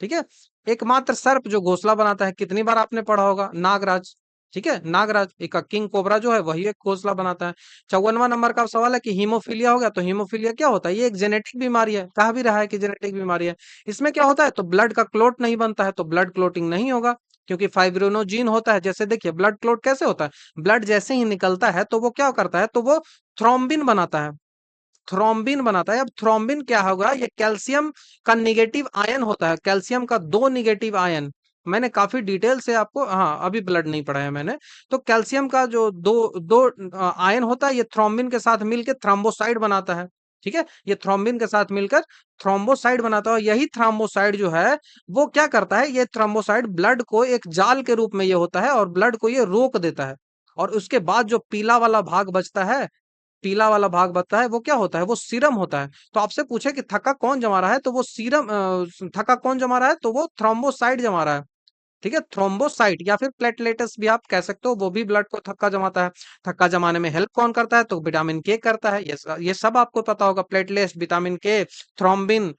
ठीक है, एकमात्र सर्प जो घोंसला बनाता है, कितनी बार आपने पढ़ा होगा? नागराज। ठीक है, नागराज, एक किंग कोबरा जो है वही एक घोंसला बनाता है। 54वां नंबर का सवाल है कि हीमोफीलिया हो गया, तो हीमोफीलिया क्या होता है? ये एक जेनेटिक बीमारी है, कहा भी रहा है कि जेनेटिक बीमारी है। इसमें क्या होता है? तो ब्लड का क्लोट नहीं बनता है, तो ब्लड क्लोटिंग नहीं होगा, क्योंकि फाइब्रिनोजीन होता है। जैसे देखिए, ब्लड क्लोट कैसे होता है? ब्लड जैसे ही निकलता है तो वो क्या करता है? तो वो थ्रोम्बिन बनाता है। थ्रोम्बिन बनाता है। अब थ्रोम्बिन क्या होगा, ये कैल्शियम का निगेटिव आयन होता है, कैल्शियम का दो निगेटिव आयन। मैंने काफी डिटेल से आपको, हाँ अभी ब्लड नहीं पढ़ाया मैंने। तो कैल्शियम का जो दो दो आयन होता है, ये थ्रोम्बिन के साथ मिलकर थ्रोम्बोसाइड बनाता है। ठीक है, ये थ्रोम्बिन के साथ मिलकर थ्रोम्बोसाइड बनाता है। यही थ्रोम्बोसाइड जो है वो क्या करता है, ये थ्रोम्बोसाइड ब्लड को एक जाल के रूप में ये होता है और ब्लड को ये रोक देता है। और उसके बाद जो पीला वाला भाग बचता है, पीला वाला भाग बचता है, वो क्या होता है, वो सीरम होता है। तो आपसे पूछे कि थक्का कौन जमा रहा है, तो वो सीरम थक्का कौन जमा रहा है, तो वो थ्रोम्बोसाइट जमा रहा है। ठीक है, थ्रोम्बोसाइट या फिर प्लेटलेटस भी आप कह सकते हो, वो भी ब्लड को थक्का जमाता है। थक्का जमाने में हेल्प कौन करता है, तो विटामिन के करता है। ये सब आपको पता होगा, प्लेटलेट्स, विटामिन के, थ्रोम्बिन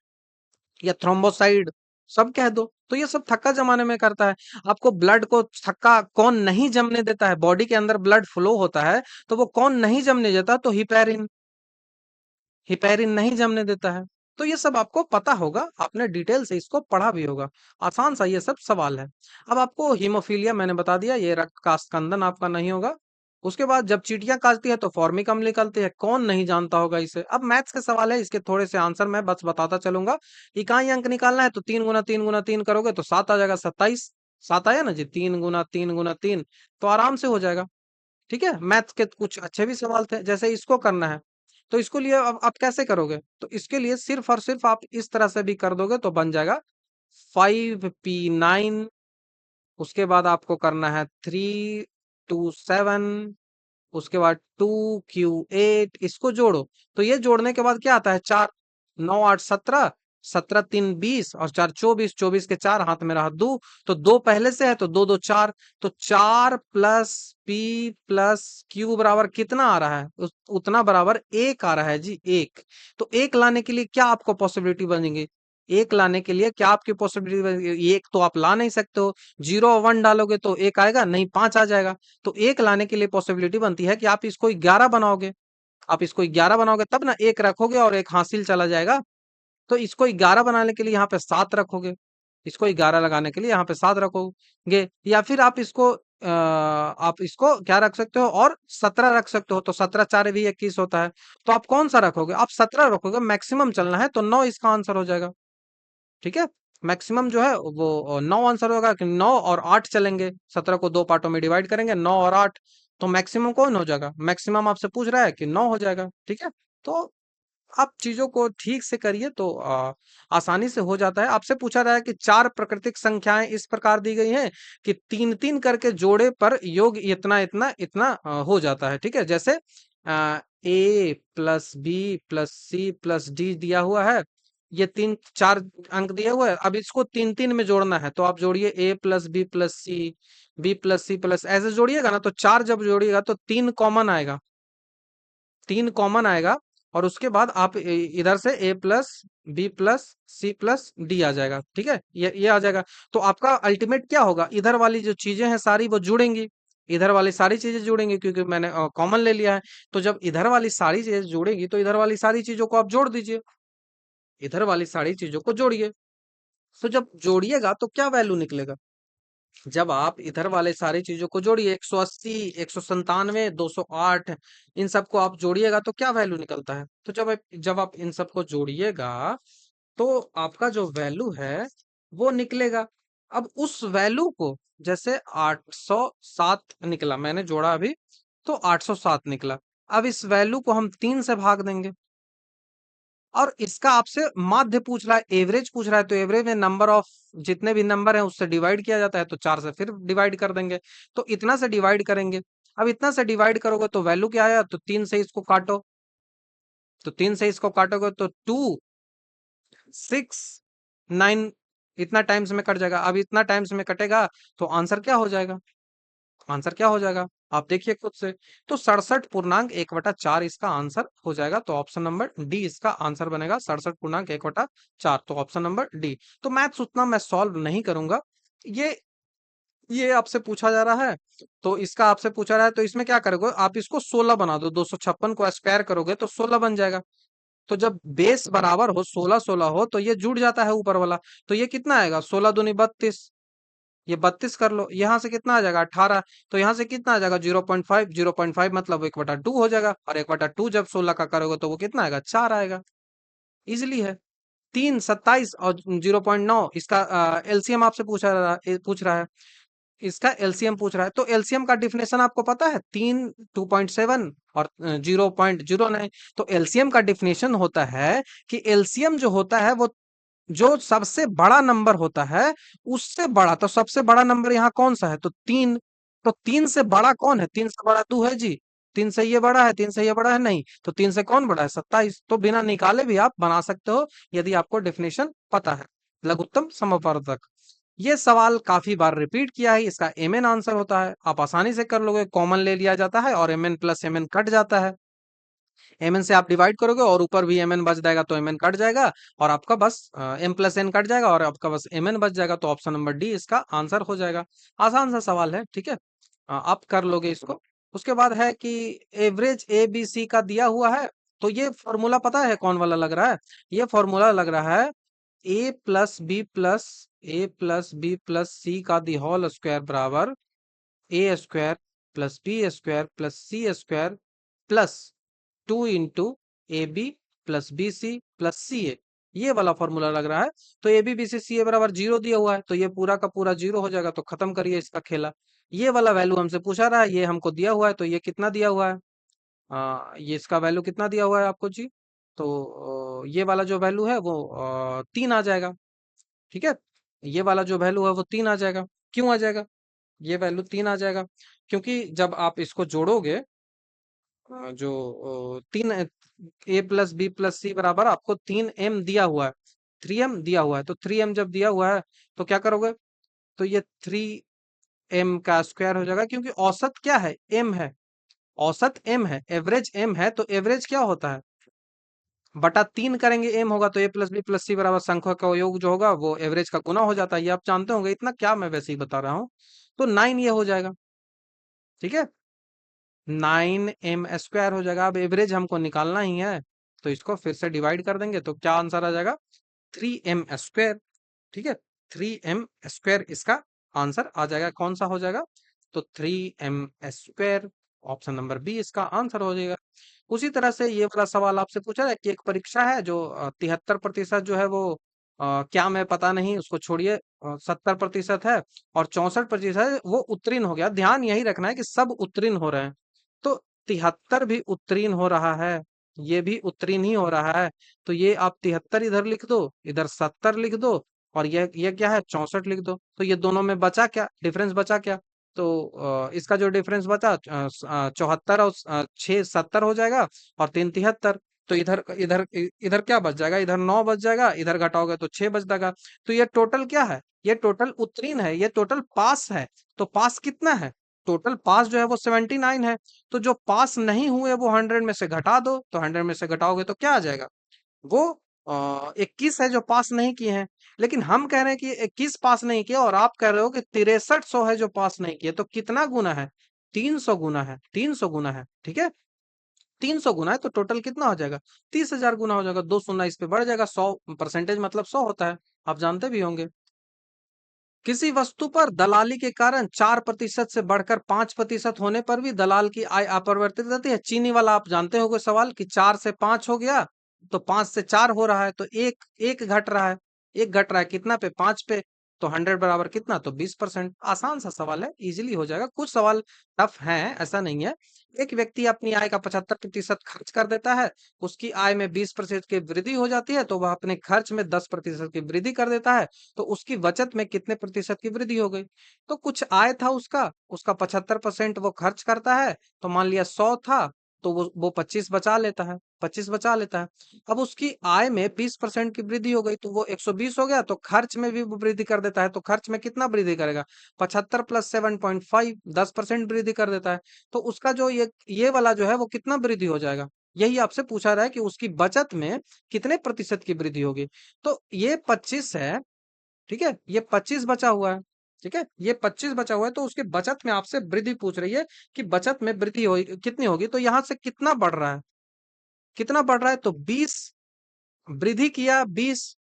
या थ्रोम्बोसाइड, सब कह दो। तो ये सब थक्का जमाने में करता है। आपको ब्लड को थक्का कौन नहीं जमने देता है, बॉडी के अंदर ब्लड फ्लो होता है तो वो कौन नहीं जमने देता, तो हिपेरिन, हिपेरिन नहीं जमने देता है। तो ये सब आपको पता होगा, आपने डिटेल से इसको पढ़ा भी होगा। आसान सा ये सब सवाल है। अब आपको हीमोफीलिया मैंने बता दिया, ये रक्त का स्कंदन आपका नहीं होगा। उसके बाद जब चींटियां काटती है तो फॉर्मिकम निकलती है, कौन नहीं जानता होगा इसे। अब मैथ्स के सवाल है, इसके थोड़े से आंसर मैं बस बताता चलूंगा। इकाई अंक निकालना है तो 3 गुना 3 गुना 3 करोगे तो 7 आ जाएगा, 27। 7 आया ना जी, 3 गुना 3 गुना 3, तो आराम से हो जाएगा। ठीक है, मैथ्स के कुछ अच्छे भी सवाल थे, जैसे इसको करना है। तो इसको लिए अब आप कैसे करोगे, तो इसके लिए सिर्फ और सिर्फ आप इस तरह से भी कर दोगे तो बन जाएगा 5p9। उसके बाद आपको करना है 3 2 7, उसके बाद 2q8, इसको जोड़ो। तो ये जोड़ने के बाद क्या आता है, 4 9 8 17, 17 3 20 और 4 24, 24 के 4 हाथ में रहा 2, तो 2 पहले से है तो 2 2 4, तो 4 प्लस p प्लस q बराबर कितना आ रहा है, उतना बराबर 1 आ रहा है जी, 1। तो 1 लाने के लिए क्या आपको पॉसिबिलिटी बनेगी, 1 लाने के लिए क्या आपकी पॉसिबिलिटी बनेगी, 1 तो आप ला नहीं सकते हो। 0 और 1 डालोगे तो 1 आएगा नहीं, 5 आ जाएगा। तो 1 लाने के लिए पॉसिबिलिटी बनती है कि आप इसको 11 बनाओगे। आप इसको 11 बनाओगे तब ना, 1 रखोगे और 1 हासिल चला जाएगा। तो इसको 11 बनाने के लिए यहाँ पे 7 रखोगे, इसको 11 लगाने के लिए यहाँ पे 7 रखोगे। या फिर आप इसको क्या रख सकते हो, और 17 रख सकते हो, तो 17 4 भी 21 होता है। तो आप कौन सा रखोगे, आप 17 रखोगे, मैक्सिमम चलना है तो 9 इसका आंसर हो जाएगा। ठीक है, मैक्सिमम जो है वो 9 आंसर होगा कि 9 और 8 चलेंगे, 17 को दो पार्टों में डिवाइड करेंगे, 9 और 8। तो मैक्सिमम कौन हो जाएगा, मैक्सिमम आपसे पूछ रहा है कि 9 हो जाएगा। ठीक है, तो आप चीजों को ठीक से करिए तो आसानी से हो जाता है। आपसे पूछा रहा है कि 4 प्राकृतिक संख्याएं इस प्रकार दी गई हैं कि 3 3 करके जोड़े पर योग इतना इतना इतना हो जाता है। ठीक है, जैसे A plus B plus C plus D दिया हुआ है, ये 4 अंक दिए हुए हैं। अब इसको 3 3 में जोड़ना है, तो आप जोड़िए ए प्लस बी प्लस सी, बी प्लस सी प्लस, ऐसे जोड़िएगा ना, तो 4 जब जोड़िएगा तो 3 कॉमन आएगा, 3 कॉमन आएगा। और उसके बाद आप इधर से A plus B plus C plus D आ जाएगा। ठीक है, ये आ जाएगा। तो आपका अल्टीमेट क्या होगा, इधर वाली जो चीजें हैं सारी वो जुड़ेंगी, इधर वाली सारी चीजें जुड़ेंगी, क्योंकि मैंने कॉमन ले लिया है। तो जब इधर वाली सारी चीजें जुड़ेंगी तो इधर वाली सारी चीजों को आप जोड़ दीजिए, इधर वाली सारी चीजों को जोड़िए। तो जब जोड़िएगा तो क्या वैल्यू निकलेगा, जब आप इधर वाले सारी चीजों को जोड़िए, 180 197 208, इन सबको आप जोड़िएगा तो क्या वैल्यू निकलता है। तो जब आप इन सबको जोड़िएगा तो आपका जो वैल्यू है वो निकलेगा। अब उस वैल्यू को, जैसे 807 निकला, मैंने जोड़ा अभी, तो 807 निकला। अब इस वैल्यू को हम 3 से भाग देंगे, और इसका आपसे माध्य पूछ रहा है, एवरेज पूछ रहा है, तो एवरेज में नंबर ऑफ जितने भी नंबर हैं उससे डिवाइड किया जाता है, तो 4 से फिर डिवाइड कर देंगे। तो इतना से डिवाइड करेंगे। अब इतना से डिवाइड करोगे तो वैल्यू क्या आया, तो 3 से इसको काटो, तो 3 से इसको काटोगे तो 2 6 9, इतना टाइम्स में कट जाएगा। अब इतना टाइम्स में कटेगा तो आंसर क्या हो जाएगा, आंसर क्या हो जाएगा, आप देखिए खुद से। तो 67.1/4 इसका आंसर हो जाएगा। तो ऑप्शन नंबर डी इसका आंसर बनेगा, 67.1/4, तो ऑप्शन नंबर डी। तो मैथ्स उतना मैं सॉल्व नहीं करूंगा, ये ये आपसे पूछा जा रहा है, तो इसका आपसे पूछा रहा है, तो इसमें क्या करोगे, आप इसको 16 बना दो, 256 को स्क्वायर करोगे तो 16 बन जाएगा। तो जब बेस बराबर हो, 16 16 हो, तो ये जुड़ जाता है ऊपर वाला। तो ये कितना आएगा, 16 दूनी 32, ये 32 कर लो, यहाँ से कितना आ जाएगा 18, तो यहाँ से कितना आ जाएगा 0.5, 0.5 मतलब 1/2 हो जाएगा, और 1/2 जब 16 का करोगे तो वो कितना आएगा 4 आएगा। इजिली है। 3, 27 और 0.9 इसका एलसीएम आपसे पूछ रहा है, इसका एलसीएम पूछ रहा है, तो एलसीएम का डिफिनेशन आपको पता है, 3 2.7 और 0.09। तो एलसीएम का डिफिनेशन होता है कि एलसीएम जो होता है वो जो सबसे बड़ा नंबर होता है उससे बड़ा, तो सबसे बड़ा नंबर यहाँ कौन सा है, तो 3। तो 3 से बड़ा कौन है, 3 से बड़ा 2 है जी। 3 से ये बड़ा है, 3 से ये बड़ा है नहीं, तो 3 से कौन बड़ा है 27। तो बिना निकाले भी आप बना सकते हो यदि आपको डेफिनेशन पता है। लघुत्तम समवर्धक, ये सवाल काफी बार रिपीट किया है, इसका एमएन आंसर होता है, आप आसानी से कर लोगे, कॉमन ले लिया जाता है और एमएन प्लस एमएन कट जाता है। एमएन से आप डिवाइड करोगे और ऊपर भी एमएन बच जाएगा तो एमएन कट जाएगा, और आपका बस एम प्लस एन कट जाएगा और आपका बस एमएन बच जाएगा, तो ऑप्शन नंबर डी इसका आंसर हो जाएगा। आसान सा सवाल है, ठीक है, आप कर लोगे इसको। उसके बाद है कि एवरेज ए बी सी का दिया हुआ है, तो ये फॉर्मूला पता है कौन वाला लग रहा है, ये फॉर्मूला लग रहा है A plus B plus C का दी होल स्क्वायर बराबर A square plus B square plus C square plus 2 into A B plus B C plus C A, ये वाला फॉर्मूला लग रहा है। तो ए बी बी सी सी ए बराबर 0 दिया हुआ है, तो ये पूरा का पूरा 0 हो जाएगा, तो खत्म करिए इसका खेला। ये वाला वैल्यू हमसे पूछा रहा है, ये हमको दिया हुआ है, तो ये कितना दिया हुआ है, ये इसका वैल्यू कितना दिया हुआ है आपको जी, तो ये वाला जो वैल्यू है वो 3 आ जाएगा, ठीक है। ये वाला जो वैल्यू है वो 3 आ जाएगा। क्यों आ जाएगा, ये वैल्यू 3 आ जाएगा, क्योंकि जब आप इसको जोड़ोगे, जो 3 ए प्लस बी प्लस सी बराबर आपको 3m दिया हुआ है, 3m दिया हुआ है, तो 3m जब दिया हुआ है तो क्या करोगे, तो ये 3m का स्क्वायर हो जाएगा, क्योंकि औसत क्या है m है, औसत m है, एवरेज m है, तो एवरेज क्या होता है बटा 3 करेंगे m होगा, तो a प्लस बी प्लस सी बराबर संख्या का योग जो होगा वो एवरेज का गुना हो जाता है, ये आप जानते होंगे, इतना क्या मैं वैसे ही बता रहा हूँ। तो 9 ये हो जाएगा, ठीक है, 9m स्क्वायर हो जाएगा। अब एवरेज हमको निकालना ही है, तो इसको फिर से डिवाइड कर देंगे, तो क्या आंसर आ जाएगा 3m स्क्वायर, ठीक है, 3m स्क्वायर इसका आंसर आ जाएगा। कौन सा हो जाएगा, तो 3m square, option number B इसका आंसर हो जाएगा। उसी तरह से ये वाला सवाल आपसे पूछा है कि एक परीक्षा है जो 73% जो है वो क्या मैं पता नहीं, उसको छोड़िए, 70% है और 64% वो उत्तीर्ण हो गया। ध्यान यही रखना है कि सब उत्तीर्ण हो रहे हैं, तो 73 भी उत्तीर्ण हो रहा है, ये भी उत्तीर्ण ही हो रहा है, तो ये आप 73 इधर लिख दो, इधर 70 लिख दो, और ये क्या है 64 लिख दो, तो ये दोनों में बचा क्या, डिफरेंस बचा क्या, तो इसका जो डिफरेंस बचा 74 और 6 70 हो जाएगा, और 3 73, तो इधर इधर इधर क्या बच जाएगा, इधर 9 बच जाएगा, इधर घटाओगे तो 6 बच जाएगा। तो ये टोटल क्या है, ये टोटल उत्तीर्ण है, ये टोटल पास है। तो पास कितना है, टोटल पास जो है वो 79 है, तो जो पास नहीं हुए वो 100 में से घटा दो, तो 100 में से घटाओगे तो क्या आ जाएगा, वो 21 है जो पास नहीं किए हैं। लेकिन हम कह रहे हैं कि 21 पास नहीं किए, और आप कह रहे हो कि 6300 है जो पास नहीं किए, तो कितना गुना है, 300 गुना है, 300 गुना है, ठीक है, 300 गुना है, तो टोटल कितना हो जाएगा 30,000 गुना हो जाएगा, 2 शून्य इस पे बढ़ जाएगा, 100% मतलब 100 होता है, आप जानते भी होंगे। किसी वस्तु पर दलाली के कारण 4% से बढ़कर 5% होने पर भी दलाल की आय अपरिवर्तित रहती है। चीनी वाला आप जानते होंगे सवाल कि 4 से 5 हो गया, तो 5 से 4 हो रहा है, तो एक एक घट रहा है, एक घट रहा है कितना पे 5 पे, तो 100 बराबर कितना, तो 20%। आसान सा सवाल है, इजीली हो जाएगा। कुछ सवाल टफ हैं, ऐसा नहीं है। एक व्यक्ति अपनी आय का 75% खर्च कर देता है, उसकी आय में 20% की वृद्धि हो जाती है, तो वह अपने खर्च में 10% की वृद्धि कर देता है, तो उसकी बचत में कितने प्रतिशत की वृद्धि हो गई। तो कुछ आय था उसका उसका 75% वो खर्च करता है, तो मान लिया 100 था, तो वो 25 बचा लेता है, 25 बचा लेता है। अब उसकी आय में 20% की वृद्धि हो गई, तो वो 120 हो गया, तो खर्च में भी वो वृद्धि कर देता है, तो खर्च में कितना वृद्धि करेगा, 75 प्लस 7.5, 10% वृद्धि कर देता है। तो उसका जो ये वाला जो है वो कितना वृद्धि हो जाएगा, यही आपसे पूछा रहा है कि उसकी बचत में कितने प्रतिशत की वृद्धि होगी। तो ये 25 है, ठीक है, ये 25 बचा हुआ है, ठीक है, ये 25 बचा हुआ है, तो उसके बचत में आपसे वृद्धि पूछ रही है कि बचत में वृद्धि हो कितनी होगी, तो यहां से कितना बढ़ रहा है, कितना बढ़ रहा है, तो 20 वृद्धि किया 20,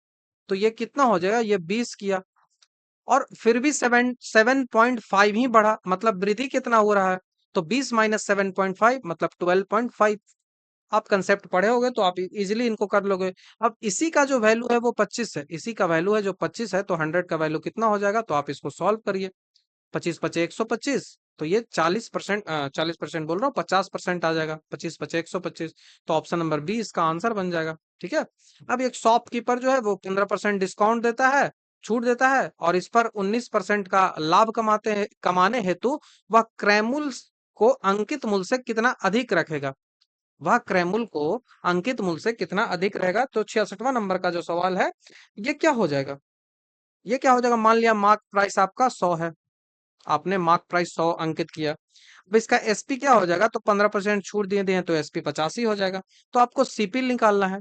तो ये कितना हो जाएगा, ये 20 किया, और फिर भी 7.5 ही बढ़ा, मतलब वृद्धि कितना हो रहा है? तो 20 माइनस 7.5 मतलब 12.5। आप कंसेप्ट पढ़े होगे तो आप इजीली इनको कर लोगे। अब इसी का जो वैल्यू है वो 25 है, इसी का वैल्यू है जो 25 है, तो 100 का वैल्यू कितना हो जाएगा? तो आप इसको सॉल्व करिए। 25 पचे 125, तो ये 40%, 40% बोल रहा हूँ, 50% आ जाएगा। 25 पचे 125, तो ऑप्शन नंबर बी इसका आंसर बन जाएगा। ठीक है। अब एक शॉपकीपर जो है वो 15% डिस्काउंट देता है, छूट देता है, और इस पर 19% का लाभ कमाने हेतु वह क्रैमुल को अंकित मूल्य से कितना अधिक रखेगा? वह क्रैमुल को अंकित मूल्य से कितना अधिक रहेगा? तो 66वां नंबर का जो सवाल है, ये क्या हो जाएगा? ये क्या हो जाएगा? मान लिया मार्क प्राइस आपका 100 है, आपने मार्क प्राइस 100 अंकित किया। अब इसका एसपी क्या हो जाएगा? तो 15% छूट दिए दिए तो एसपी 85 हो जाएगा। तो आपको सीपी निकालना है,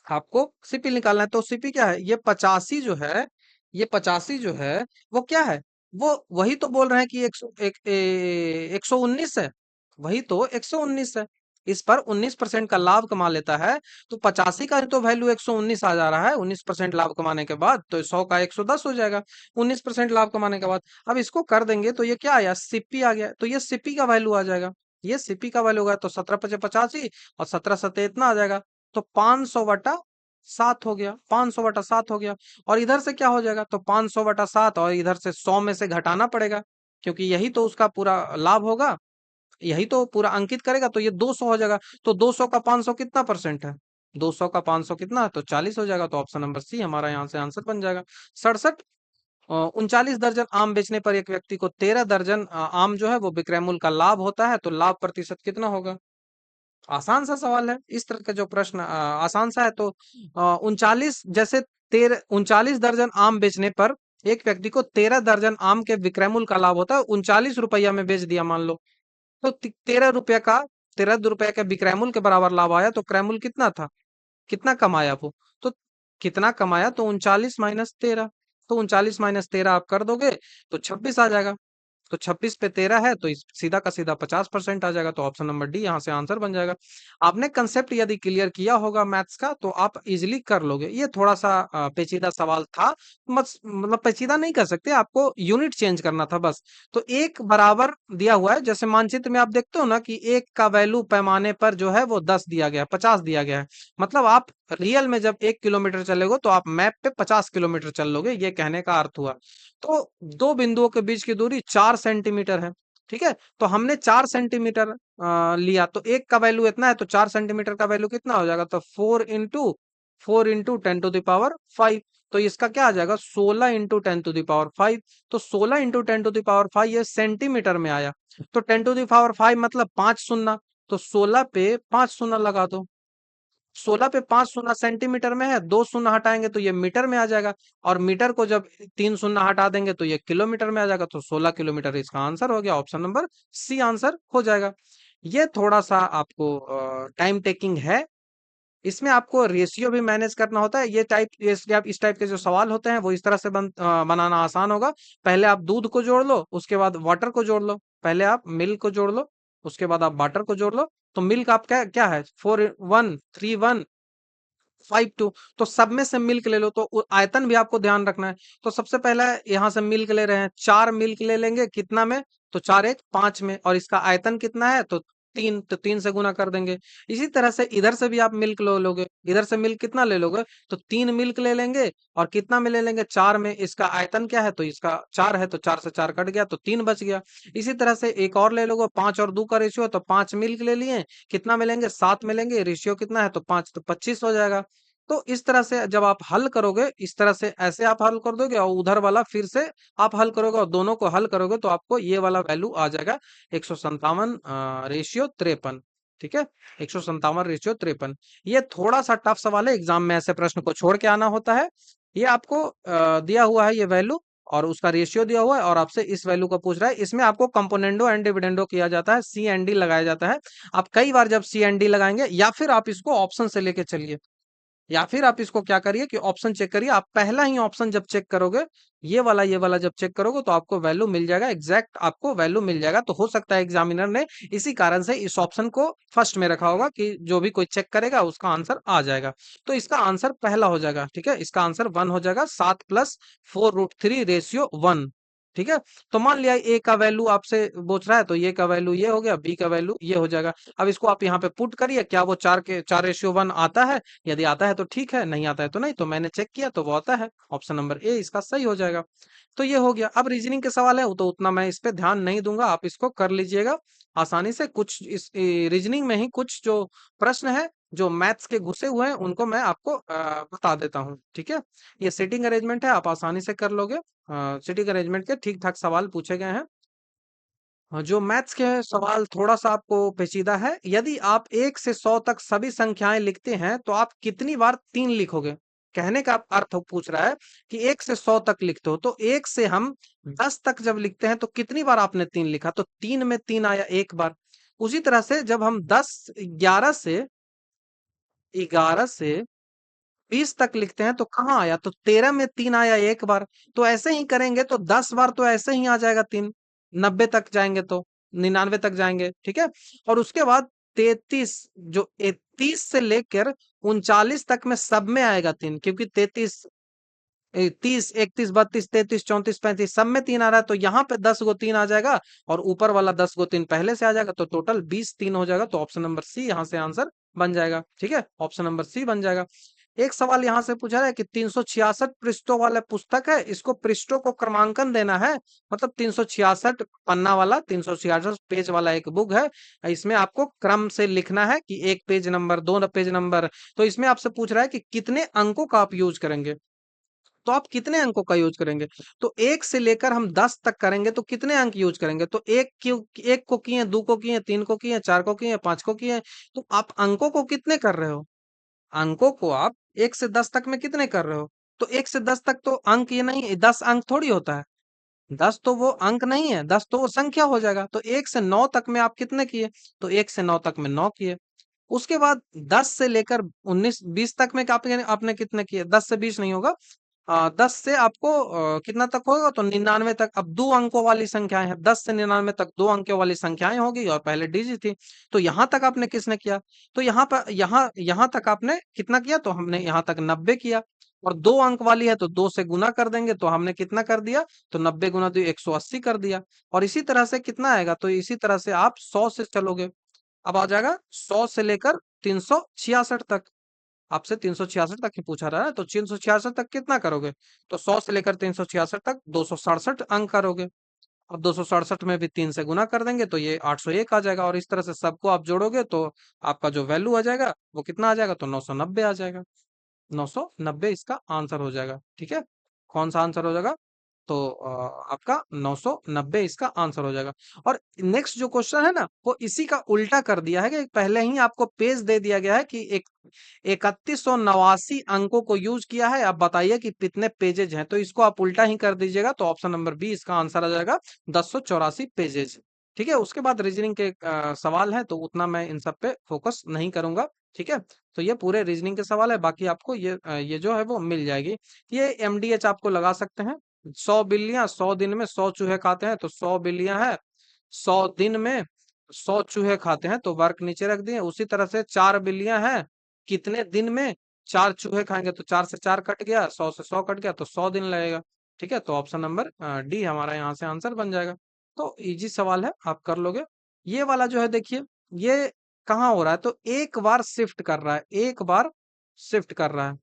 आपको सीपी निकालना है। तो सीपी क्या है? ये 85 जो है, ये 85 जो है वो क्या है? वो वही तो बोल रहे हैं कि 119 है, वही तो 119 है। इस पर 19% का लाभ कमा लेता है, तो 85 का तो वैल्यू 119 आ जा रहा है 19% लाभ कमाने के बाद, तो 100 का 110 हो जाएगा 19% लाभ कमाने के बाद। अब इसको कर देंगे तो ये क्या आया? सीपी आ गया, तो ये सीपी का वैल्यू आ जाएगा। ये सीपी का वैल्यू होगा, तो 17 पचे 85 और 17 सत्ते इतना आ जाएगा, तो 500 बटा 7 हो गया, 500 बटा 7 हो गया। और इधर से क्या हो जाएगा? तो 500 बटा 7, और इधर से 100 में से घटाना पड़ेगा, क्योंकि यही तो उसका पूरा लाभ होगा, यही तो पूरा अंकित करेगा, तो ये 200 हो जाएगा। तो 200 का 500 कितना परसेंट है? 200 का 500 कितना है? तो 40 हो जाएगा। तो ऑप्शन नंबर सी हमारा यहाँ से आंसर बन जाएगा। 67, 39 दर्जन आम बेचने पर एक व्यक्ति को 13 दर्जन आम जो है वो विक्रयमूल्य का लाभ होता है, तो लाभ प्रतिशत कितना होगा? आसान सा सवाल है, इस तरह का जो प्रश्न आसान सा है। तो 39 जैसे 39 दर्जन आम बेचने पर एक व्यक्ति को 13 दर्जन आम के विक्रय मूल्य का लाभ होता है। 39 रुपया में बेच दिया मान लो, तो 13 रुपया का, 13 रुपया के विक्रय मूल्य के बराबर लाभ आया, तो क्रय मूल्य कितना था? कितना कमाया वो? तो कितना कमाया? तो 39 माइनस 13, तो 39 माइनस 13 आप कर दोगे तो 26 आ जाएगा। तो 26 पे 13 है, तो सीधा का सीधा 50% आ जाएगा। तो ऑप्शन नंबर डी यहाँ से आंसर बन जाएगा। आपने कंसेप्ट यदि क्लियर किया होगा मैथ्स का, तो आप इजिली कर लोगे। ये थोड़ा सा पेचीदा सवाल था, मतलब पेचीदा नहीं कर सकते, आपको यूनिट चेंज करना था बस। तो एक बराबर दिया हुआ है, जैसे मानचित्र में आप देखते हो ना कि एक का वैल्यू पैमाने पर जो है वो 10 दिया गया है, 50 दिया गया है, मतलब आप रियल में जब 1 किलोमीटर चलोगे तो आप मैप पे 50 किलोमीटर चल लोगे, ये कहने का अर्थ हुआ। तो दो बिंदुओं के बीच की दूरी 4 सेंटीमीटर है। ठीक है, तो हमने 4 सेंटीमीटर लिया, तो एक का वैल्यू इतना है, तो 4 सेंटीमीटर का वैल्यू कितना हो जाएगा? तो 4 इंटू 10⁵ तो इसका क्या आ जाएगा? 16 इंटू 10⁵ तो 16 इंटू 10⁵ ये सेंटीमीटर में आया, तो 10⁵ मतलब 5 शून्य, तो 16 पे 5 शून्य लगा दो। 16 पे 5 शून्य सेंटीमीटर में है, 2 शून्य हटाएंगे तो ये मीटर में आ जाएगा, और मीटर को जब 3 शून्य हटा देंगे तो ये किलोमीटर में आ जाएगा। तो 16 किलोमीटर इसका आंसर हो गया, ऑप्शन नंबर सी आंसर हो जाएगा। ये थोड़ा सा आपको टाइम टेकिंग है, इसमें आपको रेशियो भी मैनेज करना होता है। इस टाइप के जो सवाल होते हैं वो इस तरह से बनाना आसान होगा। पहले आप दूध को जोड़ लो, उसके बाद वाटर को जोड़ लो, पहले आप मिल्क को जोड़ लो, उसके बाद आप वाटर को जोड़ लो। तो मिल्क आप क्या क्या है? 4 1 3 1 5 2, तो सब में से मिल्क ले लो, तो आयतन भी आपको ध्यान रखना है। तो सबसे पहले यहाँ से मिल्क ले रहे हैं, 4 मिल्क ले लेंगे, कितना में? तो 4 1 5 में, और इसका आयतन कितना है? तो 3, तो 3 से गुना कर देंगे। इसी तरह से इधर से भी आप मिल्क लोगे, इधर से मिल्क कितना ले लोगे? तो 3 मिल्क ले लेंगे, और कितना में ले लेंगे? 4 में। इसका आयतन क्या है? तो इसका 4 है, तो 4 से 4 कट गया, तो 3 बच गया। इसी तरह से एक और ले लोगे, 5 और 2 का रेशियो है, तो 5 मिल्क ले लिए, कितना मिलेंगे? 7 मिलेंगे, रेशियो कितना है? तो 5, तो 25 हो जाएगा। तो इस तरह से जब आप हल करोगे, इस तरह से ऐसे आप हल कर दोगे, और उधर वाला फिर से आप हल करोगे, और दोनों को हल करोगे तो आपको ये वाला वैल्यू आ जाएगा 157 रेशियो 53। ठीक है, 157 रेशियो 53। ये थोड़ा सा टफ सवाल है, एग्जाम में ऐसे प्रश्न को छोड़ के आना होता है। ये आपको दिया हुआ है ये वैल्यू, और उसका रेशियो दिया हुआ है, और आपसे इस वैल्यू को पूछ रहा है। इसमें आपको कंपोनेंडो एंड डिविडेंडो किया जाता है, सी एंड डी लगाया जाता है। आप कई बार जब सी एंड डी लगाएंगे, या फिर आप इसको ऑप्शन से लेके चलिए, या फिर आप इसको क्या करिए कि ऑप्शन चेक करिए। आप पहला ही ऑप्शन जब चेक करोगे, ये वाला जब चेक करोगे तो आपको वैल्यू मिल जाएगा, एग्जैक्ट आपको वैल्यू मिल जाएगा। तो हो सकता है एग्जामिनर ने इसी कारण से इस ऑप्शन को फर्स्ट में रखा होगा कि जो भी कोई चेक करेगा उसका आंसर आ जाएगा। तो इसका आंसर पहला हो जाएगा, ठीक है, इसका आंसर 1 हो जाएगा, 7 प्लस 4√3 रेशियो 1। ठीक है, तो मान लिया ए का वैल्यू आपसे पूछ रहा है, तो ये का वैल्यू ये हो गया, बी का वैल्यू ये हो जाएगा। अब इसको आप यहाँ पे पुट करिए, क्या वो 4:1 आता है? यदि आता है तो ठीक है, नहीं आता है तो नहीं। तो मैंने चेक किया तो वो आता है, ऑप्शन नंबर ए इसका सही हो जाएगा। तो ये हो गया। अब रीजनिंग के सवाल है तो उतना मैं इस पे ध्यान नहीं दूंगा, आप इसको कर लीजिएगा आसानी से। कुछ इस रीजनिंग में ही कुछ जो प्रश्न है जो मैथ्स के घुसे हुए हैं उनको मैं आपको बता देता हूँ, ठीक है। ये सीटिंग अरेंजमेंट है, आप आसानी से कर लोगे। सीटिंग अरेंजमेंट के ठीक ठाक सवाल पूछे गए हैं। जो मैथ्स के सवाल थोड़ा सा आपको पेचीदा है। यदि आप 1 से 100 तक सभी संख्याएं लिखते हैं तो आप कितनी बार 3 लिखोगे? कहने का अर्थ पूछ रहा है कि 1 से 100 तक लिखते हो, तो 1 से हम 10 तक जब लिखते हैं तो कितनी बार आपने 3 लिखा? तो 3 में 3 आया 1 बार। उसी तरह से जब हम 11 से 20 तक लिखते हैं तो कहाँ आया? तो 13 में 3 आया 1 बार। तो ऐसे ही करेंगे तो 10 बार तो ऐसे ही आ जाएगा 3। 90 तक जाएंगे तो 99 तक जाएंगे, ठीक है। और उसके बाद 33, जो 30 से लेकर 39 तक में सब में आएगा 3, क्योंकि 33 30 31 32 33 34 35 सब में 3 आ रहा है। तो यहाँ पे 10 गो 3 आ जाएगा और ऊपर वाला 10 गो 3 पहले से आ जाएगा, तो टोटल 20 3 हो जाएगा। तो ऑप्शन नंबर सी यहाँ से आंसर बन जाएगा, ठीक है, ऑप्शन नंबर सी बन जाएगा। एक सवाल यहाँ से पूछा है कि 366 पृष्ठों वाला पुस्तक है, इसको पृष्ठों को क्रमांकन देना है। मतलब 366 पन्ना वाला, 366 पेज वाला एक बुक है, इसमें आपको क्रम से लिखना है कि 1 पेज नंबर, 2 पेज नंबर। तो इसमें आपसे पूछ रहा है कि कितने अंकों का आप यूज करेंगे, तो आप कितने अंकों का यूज करेंगे? तो 1 से लेकर हम 10 तक करेंगे तो कितने अंक यूज करेंगे? तो एक को किए, 2 को किए, 3 को किए, 4 को किए, 5 को किए। तो आप अंकों को कितने कर रहे हो? अंकों को आप 1 से 10 तक में कितने कर रहे हो? तो 1 से 10 तक तो अंक ये नहीं, 10 अंक थोड़ी होता है। 10 तो वो अंक नहीं है, 10 तो वो संख्या हो जाएगा। तो 1 से 9 तक में आप कितने किए? तो 1 से 9 तक में 9 किए। उसके बाद 10 से लेकर 19 20 तक में आपने आपने कितने किए? 10 से 20 नहीं होगा। 10 से आपको कितना तक होगा? तो 99 तक। अब 2 अंकों वाली संख्याएं हैं, 10 से 99 तक 2 अंकों वाली संख्याएं होगी और पहले डिजिट थी। तो यहाँ तक आपने किसने किया? तो यहाँ पर यहाँ तक आपने कितना किया? तो हमने यहाँ तक 90 किया। और 2 अंक वाली है तो 2 से गुना कर देंगे, तो हमने कितना कर दिया? तो 90 गुना 2 180 कर दिया। और इसी तरह से कितना आएगा? तो इसी तरह से आप 100 से चलोगे। अब आ जाएगा 100 से लेकर 366 तक। आपसे 366 तक ही पूछा रहा है, तो 366 तक कितना करोगे? तो 100 से लेकर 366 तक 267 अंक करोगे। अब 267 में भी 3 से गुना कर देंगे तो ये 801 आ जाएगा। और इस तरह से सबको आप जोड़ोगे तो आपका जो वैल्यू आ जाएगा वो कितना आ जाएगा? तो 990 आ जाएगा। 990 इसका आंसर हो जाएगा, ठीक है। कौन सा आंसर हो जाएगा? तो आपका 990 इसका आंसर हो जाएगा। और नेक्स्ट जो क्वेश्चन है ना, वो इसी का उल्टा कर दिया है कि पहले ही आपको पेज दे दिया गया है कि एक 3189 अंकों को यूज किया है। आप बताइए कि कितने पेजेज हैं, तो इसको आप उल्टा ही कर दीजिएगा। तो ऑप्शन नंबर बी इसका आंसर आ जाएगा, 1084 पेजेज। ठीक है, उसके बाद रीजनिंग के सवाल है तो उतना मैं इन सब पे फोकस नहीं करूंगा, ठीक है। तो ये पूरे रीजनिंग के सवाल है, बाकी आपको ये जो है वो मिल जाएगी। ये एमडीएच आपको लगा सकते हैं। 100 बिल्लियां 100 दिन में 100 चूहे खाते हैं, तो 100 बिल्लियां है, 100 दिन में 100 चूहे खाते हैं, तो वर्क नीचे रख दिए। उसी तरह से 4 बिल्लियां हैं, कितने दिन में 4 चूहे खाएंगे? तो 4 से 4 कट गया, 100 से 100 कट गया, तो 100 दिन लगेगा, ठीक है। तो ऑप्शन नंबर डी हमारा यहाँ से आंसर बन जाएगा। तो इजी सवाल है, आप कर लोगे। ये वाला जो है देखिए, ये कहाँ हो रहा है? तो एक बार शिफ्ट कर रहा है, एक बार शिफ्ट कर रहा है,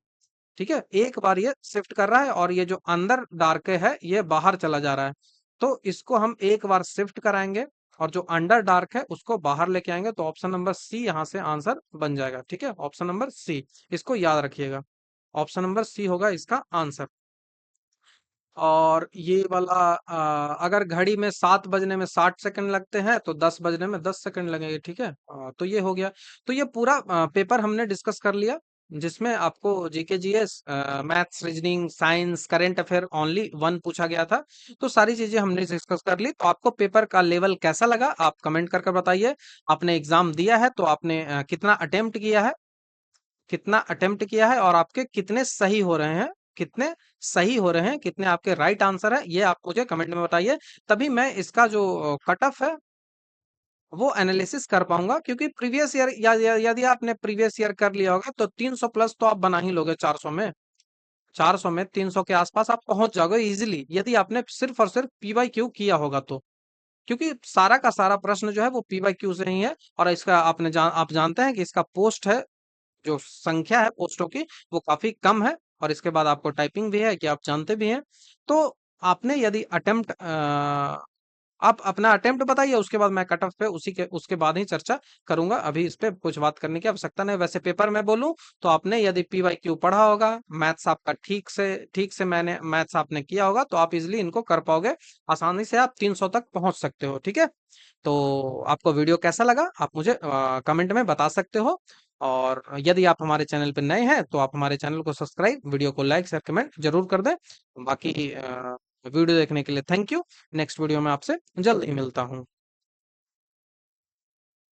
ठीक है, एक बार ये शिफ्ट कर रहा है और ये जो अंदर डार्क है ये बाहर चला जा रहा है। तो इसको हम एक बार शिफ्ट कराएंगे और जो अंडर डार्क है उसको बाहर लेके आएंगे। तो ऑप्शन नंबर सी यहाँ से आंसर बन जाएगा, ठीक है, ऑप्शन नंबर सी, इसको याद रखिएगा, ऑप्शन नंबर सी होगा इसका आंसर। और ये वाला अगर घड़ी में 7 बजने में 60 सेकंड लगते हैं तो 10 बजने में 10 सेकंड लगेंगे, ठीक है। तो ये हो गया। तो ये पूरा पेपर हमने डिस्कस कर लिया, जिसमें आपको GK GS, maths, reasoning, science, current affair only one पूछा गया था। तो सारी चीजें हमने डिस्कस कर ली। तो आपको पेपर का लेवल कैसा लगा आप कमेंट करके बताइए। आपने एग्जाम दिया है तो आपने कितना अटेम्प्ट किया है? कितना अटेम्प्ट किया है और आपके कितने सही हो रहे हैं, कितने सही हो रहे हैं, कितने आपके राइट आंसर है, ये आप मुझे कमेंट में बताइए। तभी मैं इसका जो कट ऑफ है वो एनालिसिस कर पाऊंगा, क्योंकि प्रीवियस ईयर यदि आपने प्रीवियस ईयर कर लिया होगा तो 300 प्लस तो आप बना ही लोगे 400 में। 400 में 300 के आसपास आप पहुंच जाओगे इजीली, यदि आपने सिर्फ और सिर्फ पीवाईक्यू किया होगा तो। क्योंकि सारा का सारा प्रश्न जो है वो पीवाईक्यू से ही है, और इसका आप जानते हैं कि इसका पोस्ट है, जो संख्या है पोस्टों की वो काफी कम है, और इसके बाद आपको टाइपिंग भी है कि आप जानते भी हैं। तो आपने यदि अटेम्प्ट आप अपना अटेम्प्ट बताइए, उसके बाद मैं कट ऑफ पे उसी के उसके बाद ही चर्चा करूंगा। अभी इस पे कुछ बात करने की आवश्यकता नहीं। वैसे पेपर में बोलूं तो आपने यदि पीवाईक्यू पढ़ा होगा, मैथ्स आपका ठीक से मैंने मैथ्स आपने किया होगा, तो आप इजिली इनको कर पाओगे, आसानी से आप 300 तक पहुंच सकते हो। ठीक है, तो आपको वीडियो कैसा लगा आप मुझे कमेंट में बता सकते हो। और यदि आप हमारे चैनल पर नए हैं तो आप हमारे चैनल को सब्सक्राइब, वीडियो को लाइक शेयर कमेंट जरूर कर दें। बाकी वीडियो देखने के लिए थैंक यू। नेक्स्ट वीडियो में आपसे जल्द ही मिलता हूँ।